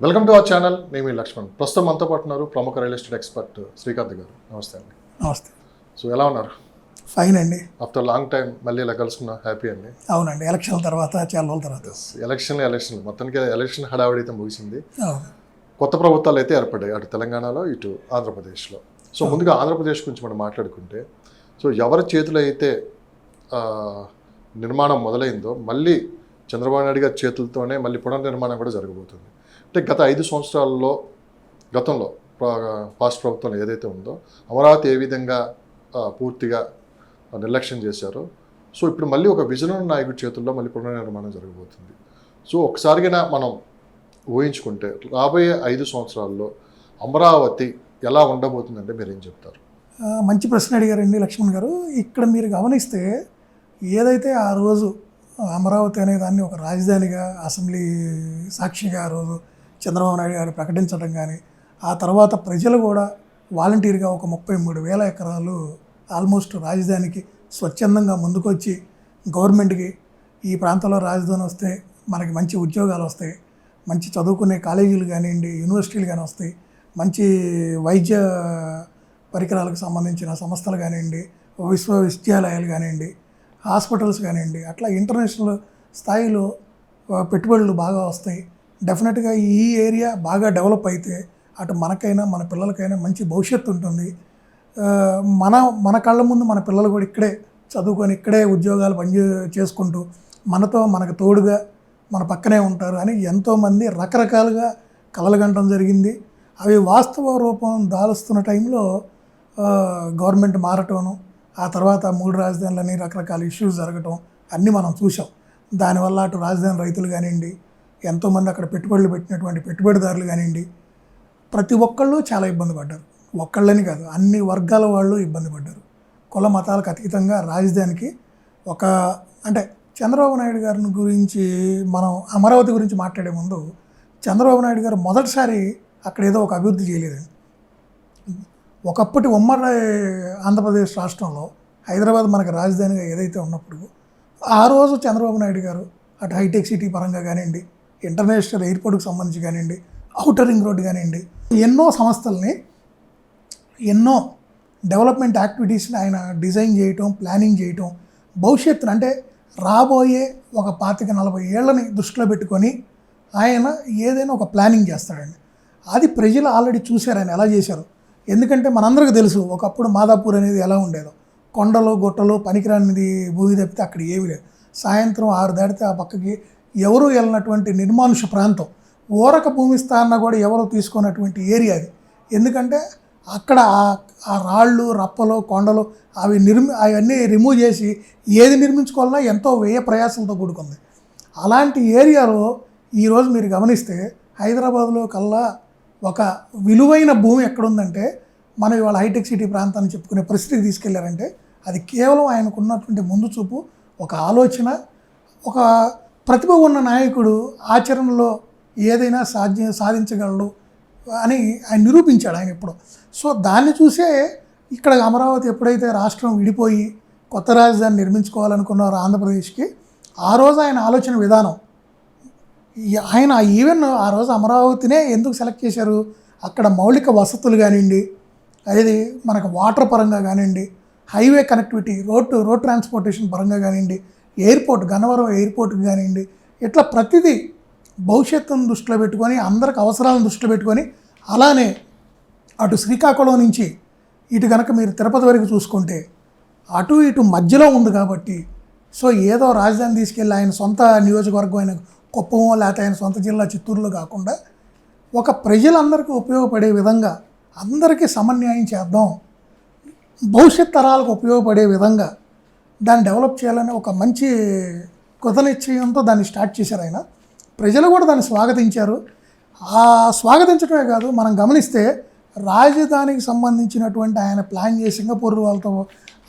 Welcome to our channel. నేను మీ లక్ష్మణ్. ప్రస్తుతం మనతో పాటు ఉన్నారు ప్రముఖ రియల్ ఎస్టేట్ ఎక్స్పర్ట్ శ్రీకాంత్ గారు. నమస్తే అండి. నమస్తే. సో ఎలా ఉన్నారు? ఫైన్ అండి. ఆఫ్టర్ లాంగ్ టైం మళ్ళీ ఇలా కలుసుకున్నా, హ్యాపీ అండి. అవునండి, ఎలక్షన్ తర్వాత చాలా రోజుల తర్వాత. ఎలక్షన్ మొత్తానికి ఎలక్షన్ హడావిడి అయితే ముగిసింది. కొత్త ప్రభుత్వాలు అయితే ఏర్పడ్డాయి, అటు తెలంగాణలో ఇటు ఆంధ్రప్రదేశ్లో. సో ముందుగా ఆంధ్రప్రదేశ్ గురించి మనం మాట్లాడుకుంటే, సో ఎవరి చేతిలో అయితే నిర్మాణం మొదలైందో మళ్ళీ చంద్రబాబు నాయుడు గారి చేతులతోనే మళ్ళీ పునర్నిర్మాణం కూడా జరగబోతుంది. అంటే గత 5 సంవత్సరాల్లో గతంలో పాస్ట్ ప్రభుత్వంలో ఏదైతే ఉందో అమరావతి ఏ విధంగా పూర్తిగా నిర్లక్ష్యం చేశారో, సో ఇప్పుడు మళ్ళీ ఒక విజనరీ నాయకుడి చేతుల్లో మళ్ళీ పునర్నిర్మాణం జరగబోతుంది. సో ఒకసారిగా మనం ఊహించుకుంటే రాబోయే 5 సంవత్సరాల్లో అమరావతి ఎలా ఉండబోతుందంటే మీరు ఏం చెప్తారు? మంచి ప్రశ్న అడిగారండి లక్ష్మణ్ గారు. ఇక్కడ మీరు గమనిస్తే ఏదైతే ఆ రోజు అమరావతి అనే దాన్ని ఒక రాజధానిగా అసెంబ్లీ సాక్షిగా ఆ రోజు చంద్రబాబు నాయుడు గారు ప్రకటించడం కానీ, ఆ తర్వాత ప్రజలు కూడా వాలంటీర్గా ఒక 33,000 ఎకరాలు ఆల్మోస్ట్ రాజధానికి స్వచ్ఛందంగా ముందుకొచ్చి గవర్నమెంట్కి ఈ ప్రాంతంలో రాజధాని వస్తే మనకి మంచి ఉద్యోగాలు వస్తాయి, మంచి చదువుకునే కాలేజీలు కానివ్వండి, యూనివర్సిటీలు కానీ వస్తాయి, మంచి వైద్య పరికరాలకు సంబంధించిన సంస్థలు కానివ్వండి, విశ్వవిద్యాలయాలు కానివ్వండి, హాస్పిటల్స్ కానివ్వండి, అట్లా ఇంటర్నేషనల్ స్థాయిలో పెట్టుబడులు బాగా వస్తాయి. డెఫినెట్గా ఈ ఏరియా బాగా డెవలప్ అయితే అటు మనకైనా మన పిల్లలకైనా మంచి భవిష్యత్తు ఉంటుంది. మన కళ్ళ ముందు మన పిల్లలు కూడా ఇక్కడే చదువుకొని ఇక్కడే ఉద్యోగాలు చేసుకుంటూ మనకు తోడుగా మన పక్కనే ఉంటారు అని ఎంతోమంది రకరకాలుగా కలలుగంటం జరిగింది. అవి వాస్తవ రూపం దాలుస్తున్న టైంలో గవర్నమెంట్ మారటం, ఆ తర్వాత 3 రాజధానులని రకరకాల ఇష్యూస్ జరగటం అన్నీ మనం చూసాం. దానివల్ల అటు రాజధాని రైతులు కానివ్వండి, ఎంతోమంది అక్కడ పెట్టుబడులు పెట్టినటువంటి పెట్టుబడిదారులు కానివ్వండి, ప్రతి ఒక్కళ్ళు చాలా ఇబ్బంది పడ్డారు. ఒక్కళ్ళని కాదు, అన్ని వర్గాల వాళ్ళు ఇబ్బంది పడ్డారు. కుల మతాలకు అతీతంగా రాజధానికి అంటే చంద్రబాబు నాయుడు గారిని గురించి మనం అమరావతి గురించి మాట్లాడే ముందు, చంద్రబాబు నాయుడు గారు మొదటిసారి అక్కడ ఏదో ఒక అభివృద్ధి చేయలేదండి. ఒకప్పటి ఉమ్మడి ఆంధ్రప్రదేశ్ రాష్ట్రంలో హైదరాబాద్ మనకు రాజధానిగా ఏదైతే ఉన్నప్పుడు ఆ రోజు చంద్రబాబు నాయుడు గారు అటు హైటెక్ సిటీ పరంగా కానివ్వండి, ఇంటర్నేషనల్ ఎయిర్పోర్ట్కి సంబంధించి కానివ్వండి, ఔటర్ రింగ్ రోడ్ కానివ్వండి, ఎన్నో సంస్థల్ని ఎన్నో డెవలప్మెంట్ యాక్టివిటీస్ని ఆయన డిజైన్ చేయటం, ప్లానింగ్ చేయటం, భవిష్యత్తును అంటే రాబోయే ఒక 25-40 ఏళ్ళని దృష్టిలో పెట్టుకొని ఆయన ఏదైనా ఒక ప్లానింగ్ చేస్తాడండి. అది ప్రజలు ఆల్రెడీ చూశారు ఆయన ఎలా చేశారు. ఎందుకంటే మనందరికీ తెలుసు ఒకప్పుడు మాదాపూర్ అనేది ఎలా ఉండేదో, కొండలు గుట్టలు పనికిరానిది భూమి తప్పితే అక్కడ ఏమీ లేదు. సాయంత్రం 6 దాటితే ఆ పక్కకి ఎవరు వెళ్ళినటువంటి నిర్మానుష ప్రాంతం, ఊరక భూమి స్థానం కూడా ఎవరు తీసుకున్నటువంటి ఏరియా అది. ఎందుకంటే అక్కడ ఆ రాళ్ళు రప్పలు కొండలు అవన్నీ రిమూవ్ చేసి ఏది నిర్మించుకోవాలన్నా ఎంతో వ్యయ ప్రయాసంతో కూడుకుంది. అలాంటి ఏరియాలో ఈరోజు మీరు గమనిస్తే హైదరాబాద్లో కల్లా ఒక విలువైన భూమి ఎక్కడుందంటే మనం ఇవాళ హైటెక్ సిటీ ప్రాంతాన్ని చెప్పుకునే పరిస్థితికి తీసుకెళ్లారంటే అది కేవలం ఆయనకున్నటువంటి ముందు చూపు, ఒక ఆలోచన, ఒక ప్రతిభ ఉన్న నాయకుడు ఆచరణలో ఏదైనా సాధించగలడు అని ఆయన నిరూపించాడు ఆయన ఎప్పుడు. సో దాన్ని చూసే ఇక్కడ అమరావతి ఎప్పుడైతే రాష్ట్రం విడిపోయి కొత్త రాజధాని నిర్మించుకోవాలనుకున్నారో ఆంధ్రప్రదేశ్కి, ఆ రోజు ఆయన ఆలోచన విధానం, ఆయన ఈవెన్ ఆ రోజు అమరావతినే ఎందుకు సెలెక్ట్ చేశారు, అక్కడ మౌలిక వసతులు కానివ్వండి, అది మనకు వాటర్ పరంగా కానివ్వండి, హైవే కనెక్టివిటీ, రోడ్ ట్రాన్స్పోర్టేషన్ పరంగా కానివ్వండి, ఎయిర్పోర్ట్ గన్నవరం ఎయిర్పోర్ట్కి కానివ్వండి, ఇట్లా ప్రతిదీ భవిష్యత్తును దృష్టిలో పెట్టుకొని అందరికి అవసరాలను దృష్టిలో పెట్టుకొని, అలానే అటు శ్రీకాకుళం నుంచి ఇటు కనుక మీరు తిరుపతి వరకు చూసుకుంటే అటు ఇటు మధ్యలో ఉంది కాబట్టి, సో ఏదో రాజధాని తీసుకెళ్ళి ఆయన సొంత నియోజకవర్గం అయిన కుప్పమో లేకపోతే ఆయన సొంత జిల్లా చిత్తూరులో కాకుండా ఒక ప్రజలందరికీ ఉపయోగపడే విధంగా అందరికీ సమన్యాయం చేద్దాం, భవిష్యత్ తరాలకు ఉపయోగపడే విధంగా దాన్ని డెవలప్ చేయాలని ఒక మంచి కృతనిశ్చయంతో దాన్ని స్టార్ట్ చేశారు ఆయన. ప్రజలు కూడా దాన్ని స్వాగతించారు. ఆ స్వాగతించడమే కాదు, మనం గమనిస్తే రాజధానికి సంబంధించినటువంటి ఆయన ప్లాన్ చేసి సింగపూర్ వాళ్ళతో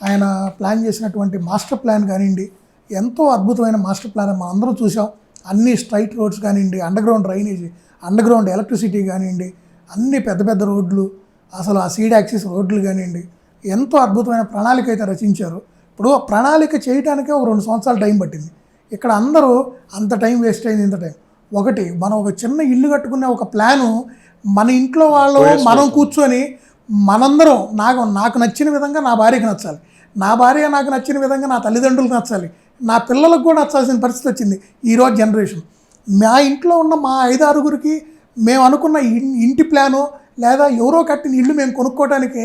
ఆయన ప్లాన్ చేసినటువంటి మాస్టర్ ప్లాన్ కానివ్వండి, ఎంతో అద్భుతమైన మాస్టర్ ప్లాన్ మనం అందరం చూసాం. అన్ని స్ట్రైట్ రోడ్స్ కానివ్వండి, అండర్గ్రౌండ్ డ్రైనేజీ, అండర్గ్రౌండ్ ఎలక్ట్రిసిటీ కానివ్వండి, అన్ని పెద్ద పెద్ద రోడ్లు, అసలు ఆ సీడ్ యాక్సిస్ రోడ్లు కానివ్వండి, ఎంతో అద్భుతమైన ప్రణాళిక అయితే రచించారు. ఇప్పుడు ప్రణాళిక చేయడానికే ఒక 2 సంవత్సరాలు టైం పట్టింది. ఇక్కడ అందరూ అంత టైం వేస్ట్ అయింది, ఇంత టైం ఒకటి మనం ఒక చిన్న ఇల్లు కట్టుకునే ఒక ప్లాను మన ఇంట్లో వాళ్ళు మనం కూర్చొని మనందరం నాకు నచ్చిన విధంగా నా భార్యకి నచ్చాలి, నా భార్య నాకు నచ్చిన విధంగా నా తల్లిదండ్రులకు నచ్చాలి, నా పిల్లలకు కూడా నచ్చాల్సిన పరిస్థితి వచ్చింది ఈరోజు జనరేషన్. మా ఇంట్లో ఉన్న మా 5-6గురికి మేము అనుకున్న ఇంటి ప్లాను లేదా ఎవరో కట్టిన ఇల్లు మేము కొనుక్కోవడానికే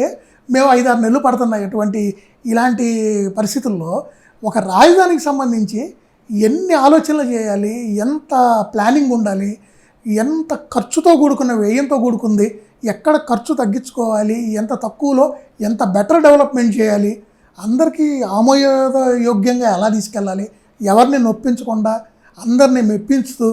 మేము 5-6 నెలలు పడుతున్నాయి. ఇలాంటి పరిస్థితుల్లో ఒక రాజధానికి సంబంధించి ఎన్ని ఆలోచనలు చేయాలి, ఎంత ప్లానింగ్ ఉండాలి, ఎంత ఖర్చుతో కూడుకున్న వ్యయంతో కూడుకుంది, ఎక్కడ ఖర్చు తగ్గించుకోవాలి, ఎంత తక్కువలో ఎంత బెటర్ డెవలప్మెంట్ చేయాలి, అందరికీ ఆమోదయోగ్యంగా ఎలా తీసుకెళ్ళాలి, ఎవరిని నొప్పించకుండా అందరినీ మెప్పించుతూ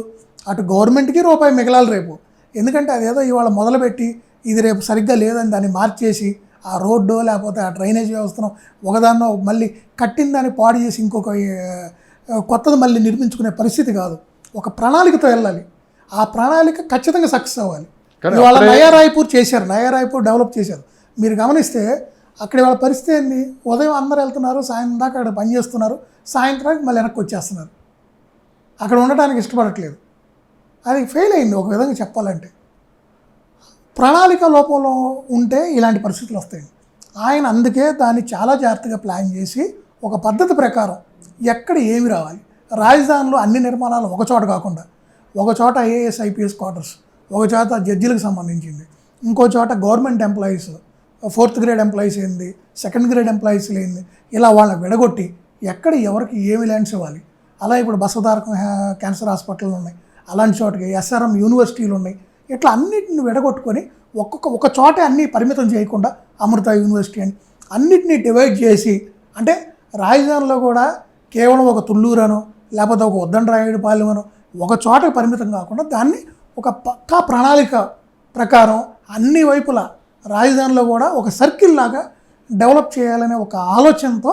అటు గవర్నమెంట్కి రూపాయి మిగలాలి రేపు. ఎందుకంటే అదేదో ఇవాళ మొదలుపెట్టి ఇది రేపు సరిగ్గా లేదని దాన్ని మార్చేసి ఆ రోడ్డు లేకపోతే ఆ డ్రైనేజ్ వ్యవస్థను ఒకదాన్నో మళ్ళీ కట్టిన దాన్ని పాడు చేసి ఇంకొక కొత్తది మళ్ళీ నిర్మించుకునే పరిస్థితి కాదు. ఒక ప్రణాళికతో వెళ్ళాలి, ఆ ప్రణాళిక ఖచ్చితంగా సక్సెస్ అవ్వాలి. ఇవాళ నయా రాయ్పూర్ చేశారు, నయా రాయ్పూర్ డెవలప్ చేశారు. మీరు గమనిస్తే అక్కడ వాళ్ళ పరిస్థితి ఏంది, ఉదయం అందరూ వెళ్తున్నారు, సాయంత్రం దాకా అక్కడ పని చేస్తున్నారు, సాయంత్రానికి మళ్ళీ వెనక్కి వచ్చేస్తున్నారు, అక్కడ ఉండటానికి ఇష్టపడట్లేదు. అది ఫెయిల్ అయింది ఒక విధంగా చెప్పాలంటే. ప్రణాళిక లోపంలో ఉంటే ఇలాంటి పరిస్థితులు వస్తాయి. ఆయన అందుకే దాన్ని చాలా జాగ్రత్తగా ప్లాన్ చేసి ఒక పద్ధతి ప్రకారం ఎక్కడ ఏమి రావాలి, రాజధానిలో అన్ని నిర్మాణాలు ఒక చోట కాకుండా ఒక చోట ఐఏఎస్ ఐపీఎస్ క్వార్టర్స్, ఒక చోట జడ్జిలకు సంబంధించింది, ఇంకో చోట government employees, 4th grade employees ఏంది, 2nd గ్రేడ్ ఎంప్లాయీస్ ఏంది, ఇలా వాళ్ళని విడగొట్టి ఎక్కడ ఎవరికి ఏమి ల్యాండ్స్ ఇవ్వాలి. అలా ఇప్పుడు బసవతారకం క్యాన్సర్ హాస్పిటల్ ఉన్నాయి, అలాంటి చోటకి SRM యూనివర్సిటీలు ఉన్నాయి. ఇట్లా అన్నిటిని విడగొట్టుకొని ఒక చోటే అన్నీ పరిమితం చేయకుండా అమృత యూనివర్సిటీ అని అన్నిటినీ డివైడ్ చేసి, అంటే రాజధానిలో కూడా కేవలం ఒక తుళ్ళూరనో లేకపోతే ఒక ఉద్దండరాయుడుపాలెమనో ఒక చోటకి పరిమితం కాకుండా దాన్ని ఒక పక్కా ప్రణాళిక ప్రకారం అన్ని వైపులా రాజధానిలో కూడా ఒక సర్కిల్ లాగా డెవలప్ చేయాలనే ఒక ఆలోచనతో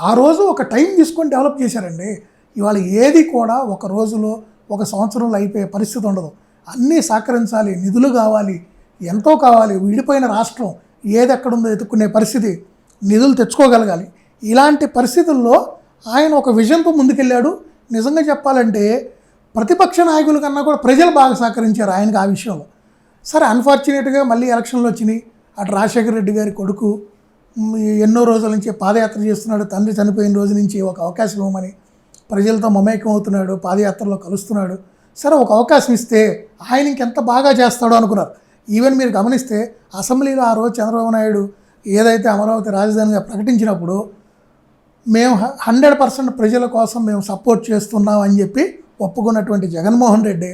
ఆ రోజు ఒక టైం తీసుకొని డెవలప్ చేశారండి. ఇవాళ ఏది కూడా ఒక రోజులో ఒక సంవత్సరంలో అయిపోయే పరిస్థితి ఉండదు. అన్నీ సహకరించాలి, నిధులు కావాలి, ఎంతో కావాలి. విడిపోయిన రాష్ట్రం ఏది ఎక్కడుందో ఎత్తుక్కునే పరిస్థితి, నిధులు తెచ్చుకోగలగాలి. ఇలాంటి పరిస్థితుల్లో ఆయన ఒక విజన్తో ముందుకెళ్ళాడు. నిజంగా చెప్పాలంటే ప్రతిపక్ష నాయకుల కన్నా కూడా ప్రజలు బాగా సహకరించారు ఆయనకు ఆ విషయంలో. సరే, అన్ఫార్చునేట్గా మళ్ళీ ఎలక్షన్లు వచ్చినాయి. అటు రాజశేఖర రెడ్డి గారి కొడుకు ఎన్నో రోజుల నుంచి పాదయాత్ర చేస్తున్నాడు, తండ్రి చనిపోయిన రోజు నుంచి ఒక అవకాశం ఇవ్వమని ప్రజలతో మమేకం అవుతున్నాడు, పాదయాత్రలో కలుస్తున్నాడు. సరే, ఒక అవకాశం ఇస్తే ఆయన ఇంకెంత బాగా చేస్తాడో అనుకున్నారు. ఈవెన్ మీరు గమనిస్తే అసెంబ్లీలో ఆ రోజు చంద్రబాబు నాయుడు ఏదైతే అమరావతి రాజధానిగా ప్రకటించినప్పుడు మేము 100% ప్రజల కోసం మేము సపోర్ట్ చేస్తున్నాం అని చెప్పి ఒప్పుకున్నటువంటి జగన్మోహన్ రెడ్డి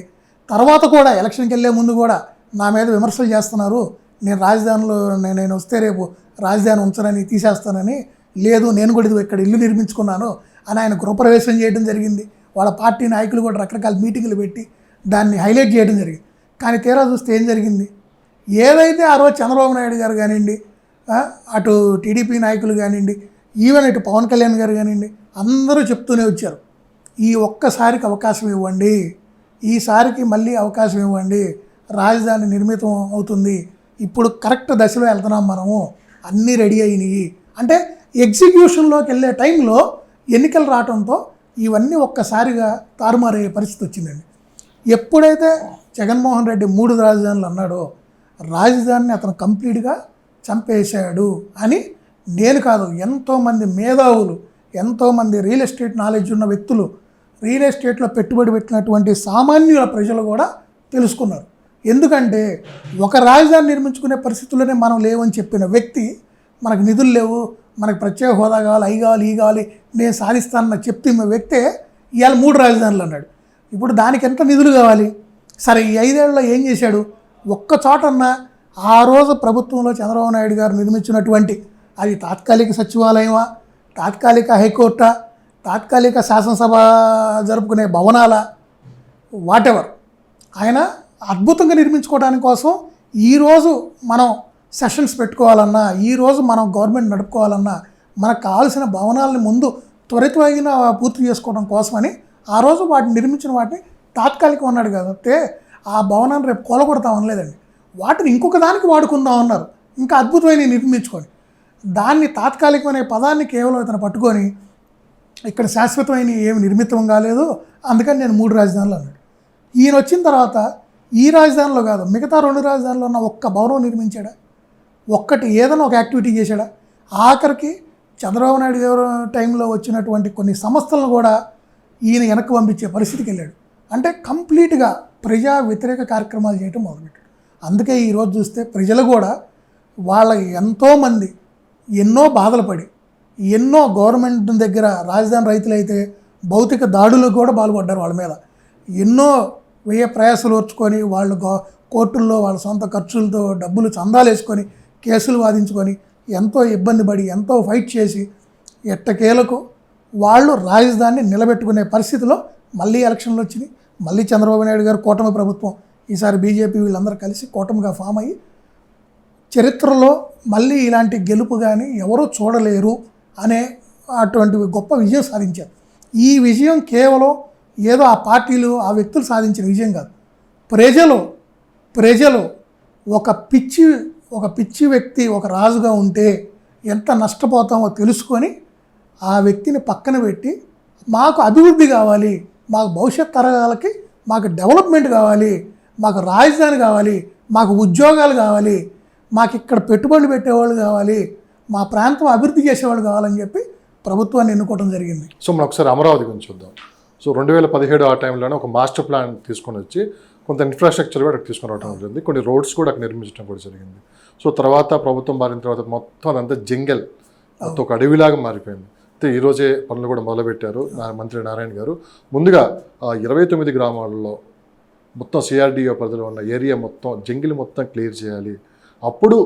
తర్వాత కూడా ఎలక్షన్కి వెళ్ళే ముందు కూడా నా మీద విమర్శలు చేస్తున్నారు, నేను రాజధానిలో నేను వస్తే రేపు రాజధాని ఉంచనని తీసేస్తానని, లేదు నేను కూడా ఇక్కడ ఇల్లు నిర్మించుకున్నాను అని ఆయన గృహప్రవేశం చేయడం జరిగింది. వాళ్ళ పార్టీ నాయకులు కూడా రకరకాల మీటింగులు పెట్టి దాన్ని హైలైట్ చేయడం జరిగింది. కానీ తీరా చూస్తే ఏం జరిగింది, ఏదైతే ఆ రోజు చంద్రబాబు నాయుడు గారు కానివ్వండి, అటు టీడీపీ నాయకులు కానివ్వండి, ఈవెన్ ఇటు పవన్ కళ్యాణ్ గారు కానివ్వండి, అందరూ చెప్తూనే వచ్చారు, ఈ ఒక్కసారికి అవకాశం ఇవ్వండి, ఈసారికి మళ్ళీ అవకాశం ఇవ్వండి, రాజధాని నిర్మితం అవుతుంది, ఇప్పుడు కరెక్ట్ దశలో వెళ్తున్నాం మనము, అన్నీ రెడీ అయినాయి అంటే ఎగ్జిక్యూషన్లోకి వెళ్ళే టైంలో ఎన్నికలు రావడంతో ఇవన్నీ ఒక్కసారిగా తారుమారయ్యే పరిస్థితి వచ్చిందండి. ఎప్పుడైతే జగన్మోహన్ రెడ్డి 3 రాజధానులు అన్నాడో రాజధానిని అతను కంప్లీట్గా చంపేశాడు అని నేను కాదు, ఎంతోమంది మేధావులు, ఎంతోమంది రియల్ ఎస్టేట్ నాలెడ్జ్ ఉన్న వ్యక్తులు, రియల్ ఎస్టేట్లో పెట్టుబడి పెట్టినటువంటి సామాన్యుల ప్రజలు కూడా తెలుసుకున్నారు. ఎందుకంటే ఒక రాజధాని నిర్మించుకునే పరిస్థితుల్లోనే మనం లేవని చెప్పిన వ్యక్తి, మనకు నిధులు లేవు, మనకు ప్రత్యేక హోదా కావాలి, అవి కావాలి, ఈ కావాలి, నేను సాధిస్తానన్న చెప్తున్న వ్యక్తే ఇవాళ 3 రాజధానులు అన్నాడు. ఇప్పుడు దానికి ఎంత నిధులు కావాలి? సరే, ఈ 5 ఏళ్లలో ఏం చేశాడు? ఒక్క చోటన్నా ఆ రోజు ప్రభుత్వంలో చంద్రబాబు నాయుడు గారు నిర్మించినటువంటి, అది తాత్కాలిక సచివాలయమా, తాత్కాలిక హైకోర్టా, తాత్కాలిక శాసనసభ జరుపుకునే భవనాల, వాటెవర్, ఆయన అద్భుతంగా నిర్మించుకోవడానికి కోసం ఈరోజు మనం సెషన్స్ పెట్టుకోవాలన్నా, ఈరోజు మనం గవర్నమెంట్ నడుపుకోవాలన్నా మనకు కావాల్సిన భవనాలని ముందు త్వరితమైన పూర్తి చేసుకోవడం కోసమని ఆ రోజు వాటిని నిర్మించిన వాటిని తాత్కాలికం అన్నాడు కాబట్టి ఆ భవనాన్ని రేపు కూలగొడతాం అనలేదండి, వాటిని ఇంకొక దానికి వాడుకుందాం అన్నారు, ఇంకా అద్భుతమైన నిర్మించుకొని. దాన్ని తాత్కాలికం అనే పదాన్ని కేవలం ఇతను పట్టుకొని ఇక్కడ శాశ్వతమైన ఏమి నిర్మితం కాలేదు, అందుకని నేను 3 రాజధానులు అన్నాడు. ఈయన వచ్చిన తర్వాత ఈ రాజధానిలో కాదు మిగతా 2 రాజధానిలో ఉన్న ఒక్క భవనం నిర్మించాడా? ఒక్కటి ఏదైనా ఒక యాక్టివిటీ చేశాడా? ఆఖరికి చంద్రబాబు నాయుడు గారు టైంలో వచ్చినటువంటి కొన్ని సంస్థలను కూడా ఈయన వెనక్కి పంపించే పరిస్థితికి వెళ్ళాడు. అంటే కంప్లీట్గా ప్రజా వ్యతిరేక కార్యక్రమాలు చేయటం మొదలుపెట్టాడు. అందుకే ఈరోజు చూస్తే ప్రజలు కూడా వాళ్ళ ఎంతోమంది ఎన్నో బాధలు పడి ఎన్నో గవర్నమెంట్ దగ్గర రాజధాని రైతులైతే భౌతిక దాడులకు కూడా పాల్పడ్డారు. వాళ్ళ మీద ఎన్నో వ్యయ ప్రయాసాలు ఓర్చుకొని వాళ్ళు కోర్టుల్లో వాళ్ళ సొంత ఖర్చులతో డబ్బులు చందాలు వేసుకొని కేసులు వాదించుకొని ఎంతో ఇబ్బంది పడి ఎంతో ఫైట్ చేసి ఎట్టకేలకు వాళ్ళు రాజధానిని నిలబెట్టుకునే పరిస్థితిలో మళ్ళీ ఎలక్షన్లు వచ్చినాయి. మళ్ళీ చంద్రబాబు నాయుడు గారు కూటమి ప్రభుత్వం, ఈసారి బీజేపీ వీళ్ళందరూ కలిసి కూటమిగా ఫామ్ అయ్యి చరిత్రలో మళ్ళీ ఇలాంటి గెలుపు కానీ ఎవరూ చూడలేరు అనే అటువంటి గొప్ప విజయం సాధించారు. ఈ విజయం కేవలం ఏదో ఆ పార్టీలు ఆ వ్యక్తులు సాధించిన విజయం కాదు. ప్రజలు ఒక పిచ్చి వ్యక్తి ఒక రాజుగా ఉంటే ఎంత నష్టపోతామో తెలుసుకొని ఆ వ్యక్తిని పక్కన పెట్టి మాకు అభివృద్ధి కావాలి, మాకు భవిష్యత్ తరాలకి మాకు డెవలప్మెంట్ కావాలి, మాకు రాజధాని కావాలి, మాకు ఉద్యోగాలు కావాలి, మాకు ఇక్కడ పెట్టుబడులు పెట్టేవాళ్ళు కావాలి, మా ప్రాంతం అభివృద్ధి చేసేవాళ్ళు కావాలని చెప్పి ప్రభుత్వాన్ని ఎన్నుకోవడం జరిగింది. సో మనం ఒకసారి అమరావతి గురించి చూద్దాం. సో 2017 ఆ టైంలోనే ఒక మాస్టర్ ప్లాన్ తీసుకొని వచ్చి కొంత ఇన్ఫ్రాస్ట్రక్చర్ కూడా తీసుకొని రావడం జరిగింది. కొన్ని రోడ్స్ కూడా అక్కడ నిర్మించడం కూడా జరిగింది. సో తర్వాత ప్రభుత్వం మారిన తర్వాత మొత్తం అదంతా జంగల్, మొత్తం ఒక అడవిలాగా మారిపోయింది. అయితే ఈరోజే పనులు కూడా మొదలుపెట్టారు మంత్రి నారాయణ గారు. ముందుగా 29 గ్రామాలలో మొత్తం సిఆర్డీఓ పరిధిలో ఉన్న ఏరియా మొత్తం జంగిల్ మొత్తం క్లియర్ చేయాలి, అప్పుడు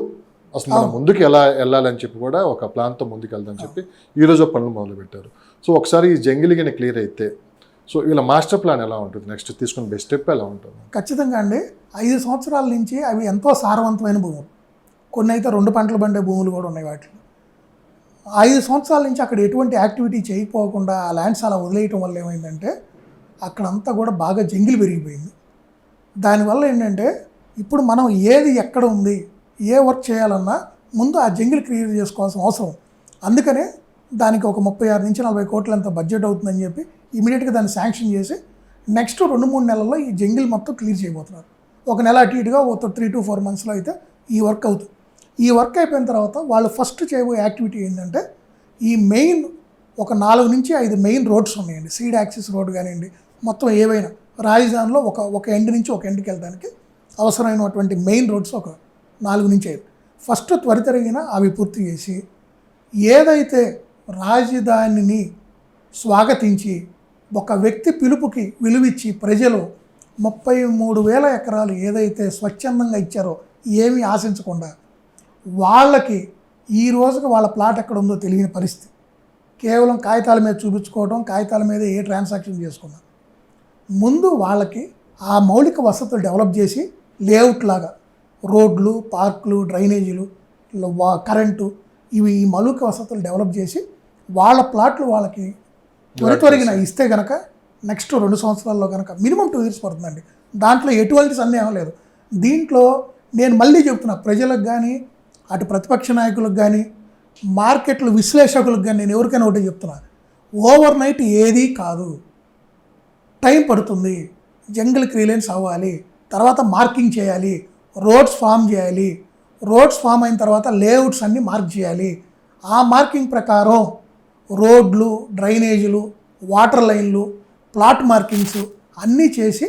అసలు మనం ముందుకు ఎలా వెళ్ళాలని చెప్పి కూడా ఒక ప్లాన్తో ముందుకు వెళ్దామని చెప్పి ఈరోజు పనులు మొదలుపెట్టారు. సో ఒకసారి ఈ జంగిల్గానే క్లియర్ అయితే సో వీళ్ళ మాస్టర్ ప్లాన్ ఎలా ఉంటుంది, నెక్స్ట్ తీసుకున్న బెస్ట్ స్టెప్ ఎలా ఉంటుంది? ఖచ్చితంగా అండి. 5 సంవత్సరాల నుంచి అవి ఎంతో సారవంతమైన భూములు, కొన్ని అయితే 2 పంటలు పండే భూములు కూడా ఉన్నాయి. వాటిలో 5 సంవత్సరాల నుంచి అక్కడ ఎటువంటి యాక్టివిటీ చేయకపోకుండా ఆ ల్యాండ్స్ అలా వదిలేయటం వల్ల ఏమైందంటే అక్కడంతా కూడా బాగా జంగిల్ పెరిగిపోయింది. దానివల్ల ఏంటంటే ఇప్పుడు మనం ఏది ఎక్కడ ఉంది, ఏ వర్క్ చేయాలన్నా ముందు ఆ జంగిల్ క్లియర్ చేసుకోవాల్సిన అవసరం. అందుకనే దానికి ఒక 36 నుంచి 40 కోట్ల అంత బడ్జెట్ అవుతుందని చెప్పి ఇమీడియట్గా దాన్ని శాంక్షన్ చేసి నెక్స్ట్ 2-3 నెలల్లో ఈ జంగిల్ మొత్తం క్లియర్ చేయబోతున్నారు. ఒక నెల అటు ఇటుగా 3 to 4 మంత్స్లో అయితే ఈ వర్క్ అవుతుంది. ఈ వర్క్ అయిపోయిన తర్వాత వాళ్ళు ఫస్ట్ చేయబోయే యాక్టివిటీ ఏంటంటే ఈ మెయిన్ ఒక 4 నుంచి 5 మెయిన్ రోడ్స్ ఉన్నాయండి. సీడ్ యాక్సిస్ రోడ్ కానివ్వండి, మొత్తం ఏవైనా రాజధానిలో ఒక ఎండ్ నుంచి ఒక ఎండ్కి వెళ్ళడానికి అవసరమైనటువంటి మెయిన్ రోడ్స్ ఒక 4 నుంచి 5 ఫస్ట్ త్వరితగిన అవి పూర్తి చేసి ఏదైతే రాజధానిని స్వాగతించి ఒక వ్యక్తి పిలుపుకి విలువిచ్చి ప్రజలు 33,000 ఎకరాలు ఏదైతే స్వచ్ఛందంగా ఇచ్చారో ఏమీ ఆశించకుండా వాళ్ళకి ఈ రోజుకి వాళ్ళ ప్లాట్ ఎక్కడ ఉందో తెలియని పరిస్థితి, కేవలం కాగితాల మీద చూపించుకోవడం, కాగితాల మీద ఏ ట్రాన్సాక్షన్ చేసుకున్నా ముందు వాళ్ళకి ఆ మౌలిక వసతులు డెవలప్ చేసి లేఅవుట్ లాగా రోడ్లు, పార్కులు, డ్రైనేజీలు, కరెంటు ఇవి ఈ మౌలిక వసతులు డెవలప్ చేసి వాళ్ళ ప్లాట్లు వాళ్ళకి త్వరితగిన ఇస్తే కనుక నెక్స్ట్ 2 సంవత్సరాల్లో కనుక మినిమం 2 years పడుతుందండి. దాంట్లో ఎటువంటి సందేహం లేదు. దీంట్లో నేను మళ్ళీ చెప్తున్నా, ప్రజలకు కానీ అటు ప్రతిపక్ష నాయకులకు కానీ మార్కెట్లు విశ్లేషకులకు కానీ నేను ఎవరికైనా ఒకటి చెప్తున్నా, ఓవర్ నైట్ ఏదీ కాదు, టైం పడుతుంది. జంగిల్ క్లియరెన్స్ అవ్వాలి, తర్వాత మార్కింగ్ చేయాలి, రోడ్స్ ఫామ్ చేయాలి, రోడ్స్ ఫామ్ అయిన తర్వాత లేఅవుట్స్ అన్నీ మార్క్ చేయాలి. ఆ మార్కింగ్ ప్రకారం రోడ్లు, డ్రైనేజీలు, వాటర్ లైన్లు, ప్లాట్ మార్కింగ్స్ అన్నీ చేసి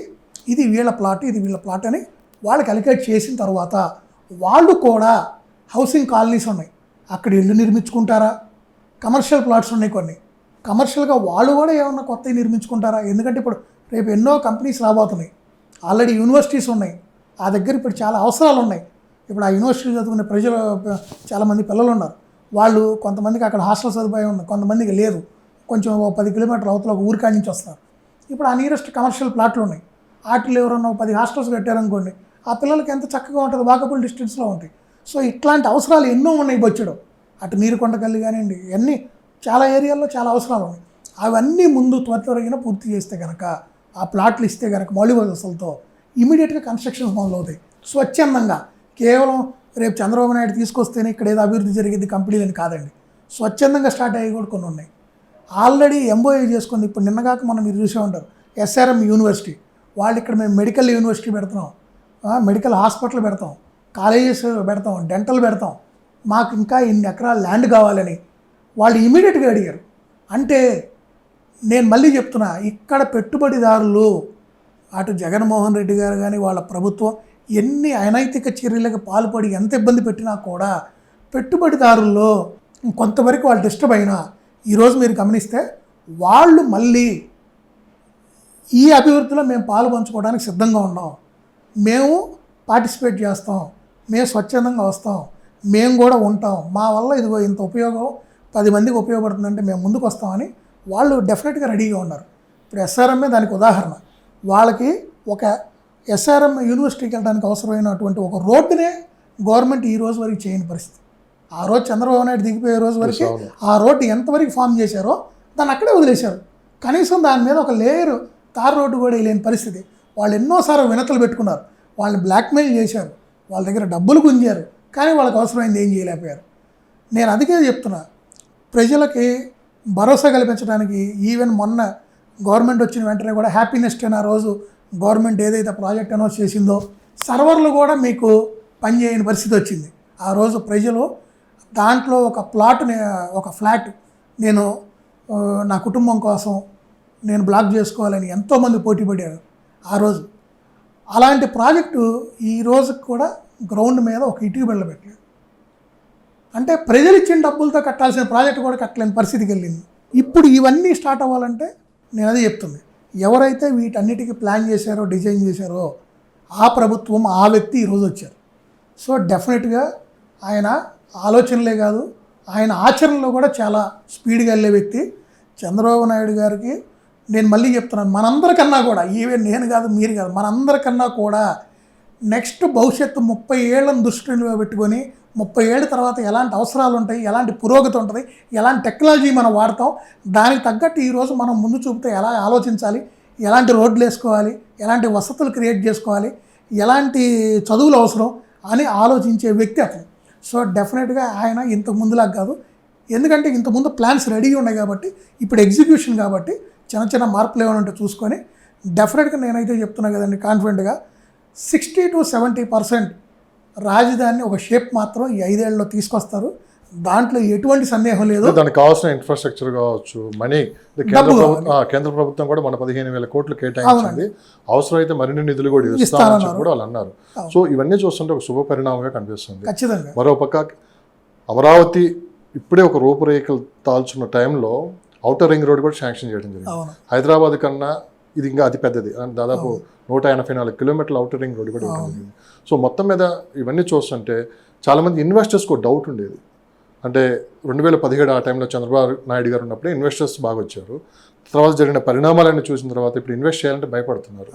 ఇది వీళ్ళ ప్లాట్, ఇది వీళ్ళ ప్లాట్ అని వాళ్ళకి అలికేట్ చేసిన తర్వాత వాళ్ళు కూడా హౌసింగ్ కాలనీస్ ఉన్నాయి, అక్కడ ఇల్లు నిర్మించుకుంటారా, కమర్షియల్ ప్లాట్స్ ఉన్నాయి కొన్ని, కమర్షియల్గా వాళ్ళు కూడా ఏమన్నా కొత్తవి నిర్మించుకుంటారా? ఎందుకంటే ఇప్పుడు రేపు ఎన్నో కంపెనీస్ రాబోతున్నాయి, ఆల్రెడీ యూనివర్సిటీస్ ఉన్నాయి, ఆ దగ్గర ఇప్పుడు చాలా అవసరాలు ఉన్నాయి. ఇప్పుడు ఆ యూనివర్సిటీ చదువుకునే ప్రజలు చాలామంది పిల్లలు ఉన్నారు, వాళ్ళు కొంతమందికి అక్కడ హాస్టల్ సదుపాయం ఉంది, కొంతమందికి లేదు, కొంచెం 10 కిలోమీటర్ల అవతల ఒక ఊరికాడి నుంచి వస్తారు. ఇప్పుడు ఆ నియరెస్ట్ కమర్షియల్ ప్లాట్లు ఉన్నాయి, వాటిలో ఎవరన్నా 10 హాస్టల్స్ కట్టారనుకోండి, ఆ పిల్లలకి ఎంత చక్కగా ఉంటుంది, వాకబుల్ డిస్టెన్స్లో ఉంటాయి. సో ఇట్లాంటి అవసరాలు ఎన్నో ఉన్నాయి బొచ్చడం, అటు నీరుకొండకల్లి కానివ్వండి, ఇవన్నీ చాలా ఏరియాల్లో చాలా అవసరాలు ఉన్నాయి. అవన్నీ ముందు త్వరితగిన పూర్తి చేస్తే కనుక, ఆ ప్లాట్లు ఇస్తే కనుక మౌలిక వసతులతో ఇమీడియట్గా కన్స్ట్రక్షన్స్ మొదలవుతాయి స్వచ్ఛందంగా. కేవలం రేపు చంద్రబాబు నాయుడు తీసుకొస్తేనే ఇక్కడ ఏదో అభివృద్ధి జరిగింది కంపెనీలని కాదండి, స్వచ్ఛందంగా స్టార్ట్ అయ్యి కూడా కొన్ని ఉన్నాయి. ఆల్రెడీ ఎంఓఏ చేసుకుంది. ఇప్పుడు నిన్నగాక మనం మీరు చూసే ఉంటారు, SRM యూనివర్సిటీ వాళ్ళు ఇక్కడ మేము మెడికల్ యూనివర్సిటీ పెడుతున్నాం, మెడికల్ హాస్పిటల్ పెడతాం, కాలేజెస్ పెడతాం, డెంటల్ పెడతాం, మాకు ఇంకా ఇన్ని ఎకరాల ల్యాండ్ కావాలని వాళ్ళు ఇమీడియట్గా అడిగారు. అంటే నేను మళ్ళీ చెప్తున్నా, ఇక్కడ పెట్టుబడిదారులు అటు జగన్మోహన్ రెడ్డి గారు కానీ వాళ్ళ ప్రభుత్వం ఎన్ని అనైతిక చర్యలకు పాల్పడి ఎంత ఇబ్బంది పెట్టినా కూడా పెట్టుబడిదారుల్లో కొంతవరకు వాళ్ళు డిస్టర్బ్ అయినా ఈరోజు మీరు గమనిస్తే వాళ్ళు మళ్ళీ ఈ అభివృద్ధిలో మేము పాలు పంచుకోవడానికి సిద్ధంగా ఉన్నాం, మేము పార్టిసిపేట్ చేస్తాం, మేము స్వచ్ఛందంగా వస్తాం, మేము కూడా ఉంటాం, మా వల్ల ఇదిగో ఇంత ఉపయోగం 10 మందికి ఉపయోగపడుతుందంటే మేము ముందుకు వస్తామని వాళ్ళు డెఫినెట్గా రెడీగా ఉన్నారు. ఇప్పుడు ఎస్ఆర్ఎంఏ దానికి ఉదాహరణ. వాళ్ళకి ఒక ఎస్ఆర్ఎం యూనివర్సిటీకి వెళ్ళడానికి అవసరమైనటువంటి ఒక రోడ్డునే గవర్నమెంట్ ఈ రోజు వరకు చేయని పరిస్థితి. ఆ రోజు చంద్రబాబు నాయుడు దిగిపోయే రోజు వరకు ఆ రోడ్డు ఎంతవరకు ఫామ్ చేశారో దాన్ని అక్కడే వదిలేశారు. కనీసం దాని మీద ఒక లేయరు తార్ రోడ్డు కూడా వేయలేని పరిస్థితి. వాళ్ళు ఎన్నోసార్లు వినతులు పెట్టుకున్నారు, వాళ్ళని బ్లాక్మెయిల్ చేశారు, వాళ్ళ దగ్గర డబ్బులు గుంజారు, కానీ వాళ్ళకి అవసరమైంది ఏం చేయలేకపోయారు. నేను అందుకే చెప్తున్నా, ప్రజలకి భరోసా కల్పించడానికి ఈవెన్ మొన్న గవర్నమెంట్ వచ్చిన వెంటనే కూడా హ్యాపీనెస్ టెన్ ఆ రోజు గవర్నమెంట్ ఏదైతే ప్రాజెక్ట్ అనౌన్స్ చేసిందో సర్వర్లు కూడా మీకు పనిచేయని పరిస్థితి వచ్చింది. ఆ రోజు ప్రజలు దాంట్లో ఒక ఫ్లాట్ నేను నా కుటుంబం కోసం నేను బ్లాక్ చేసుకోవాలని ఎంతోమంది పోటీ పడారు ఆ రోజు. అలాంటి ప్రాజెక్టు ఈ రోజుకి కూడా గ్రౌండ్ మీద ఒక ఇటుక బిళ్ళ పెట్టలేదు. అంటే ప్రజలు ఇచ్చిన డబ్బులతో కట్టాల్సిన ప్రాజెక్టు కూడా కట్టలేని పరిస్థితికి వెళ్ళింది. ఇప్పుడు ఇవన్నీ స్టార్ట్ అవ్వాలంటే నేను అదే చెప్తుంది, ఎవరైతే వీటన్నిటికీ ప్లాన్ చేశారో డిజైన్ చేశారో ఆ ప్రభుత్వం ఆ వ్యక్తి ఈరోజు వచ్చారు. సో డెఫినెట్గా ఆయన ఆలోచనలే కాదు, ఆయన ఆచరణలో కూడా చాలా స్పీడ్గా వెళ్ళే వ్యక్తి. చంద్రబాబు నాయుడు గారికి నేను మళ్ళీ చెప్తున్నాను, మనందరికన్నా కూడా, ఈవెన్ నేను కాదు మీరు కాదు, మనందరికన్నా కూడా నెక్స్ట్ భవిష్యత్తు 30 ఏళ్ళను దృష్టిలో పెట్టుకొని 30 ఏళ్ళ తర్వాత ఎలాంటి అవసరాలు ఉంటాయి, ఎలాంటి పురోగతి ఉంటుంది, ఎలాంటి టెక్నాలజీ మనం వాడతాం, దానికి తగ్గట్టు ఈరోజు మనం ముందు చూపితే ఎలా ఆలోచించాలి, ఎలాంటి రోడ్లు వేసుకోవాలి, ఎలాంటి వసతులు క్రియేట్ చేసుకోవాలి, ఎలాంటి చదువులు అవసరం అని ఆలోచించే వ్యక్తి అతను. సో డెఫినెట్గా ఆయన ఇంతకు ముందులాగా కాదు, ఎందుకంటే ఇంతకుముందు ప్లాన్స్ రెడీ ఉన్నాయి కాబట్టి, ఇప్పుడు ఎగ్జిక్యూషన్ కాబట్టి చిన్న చిన్న మార్పులు ఏమైనా ఉంటే చూసుకొని డెఫినెట్గా నేనైతే చెప్తున్నా కదండి కాన్ఫిడెంట్గా 60 to 70% రాజధానిని ఒక షేప్ మాత్రం ఈ 5 ఏళ్లలో తీసుకొస్తారు. దాంట్లో ఎటువంటి సందేహం లేదు. దానికి కావాల్సిన ఇన్ఫ్రాస్ట్రక్చర్ కావచ్చు, మనీ, కేంద్ర ప్రభుత్వం కూడా మన 15,000 కోట్లు కేటాయించింది, అవసరమైతే మరిన్ని నిధులు కూడా ఇస్తామని కూడా వాళ్ళు అన్నారు. సో ఇవన్నీ చూస్తుంటే ఒక శుభ పరిణామంగా కనిపిస్తుంది. ఖచ్చితంగా. మరోపక్క అమరావతి ఇప్పుడే ఒక రూపురేఖలు తాల్చున్న టైంలో ఔటర్ రింగ్ రోడ్ కూడా శాంక్షన్ చేయడం జరిగింది. హైదరాబాద్ కన్నా ఇది ఇంకా అతి పెద్దది, దాదాపు 184 కిలోమీటర్ల ఔటర్ రింగ్ రోడ్ కూడా ఉంటుంది. సో మొత్తం మీద ఇవన్నీ చూస్తుంటే చాలామంది ఇన్వెస్టర్స్కి ఒక డౌట్ ఉండేది. అంటే 2017 ఆ టైంలో చంద్రబాబు నాయుడు గారు ఉన్నప్పుడే ఇన్వెస్టర్స్ బాగా వచ్చారు. తర్వాత జరిగిన పరిణామాలన్నీ చూసిన తర్వాత ఇప్పుడు ఇన్వెస్ట్ చేయాలంటే భయపడుతున్నారు.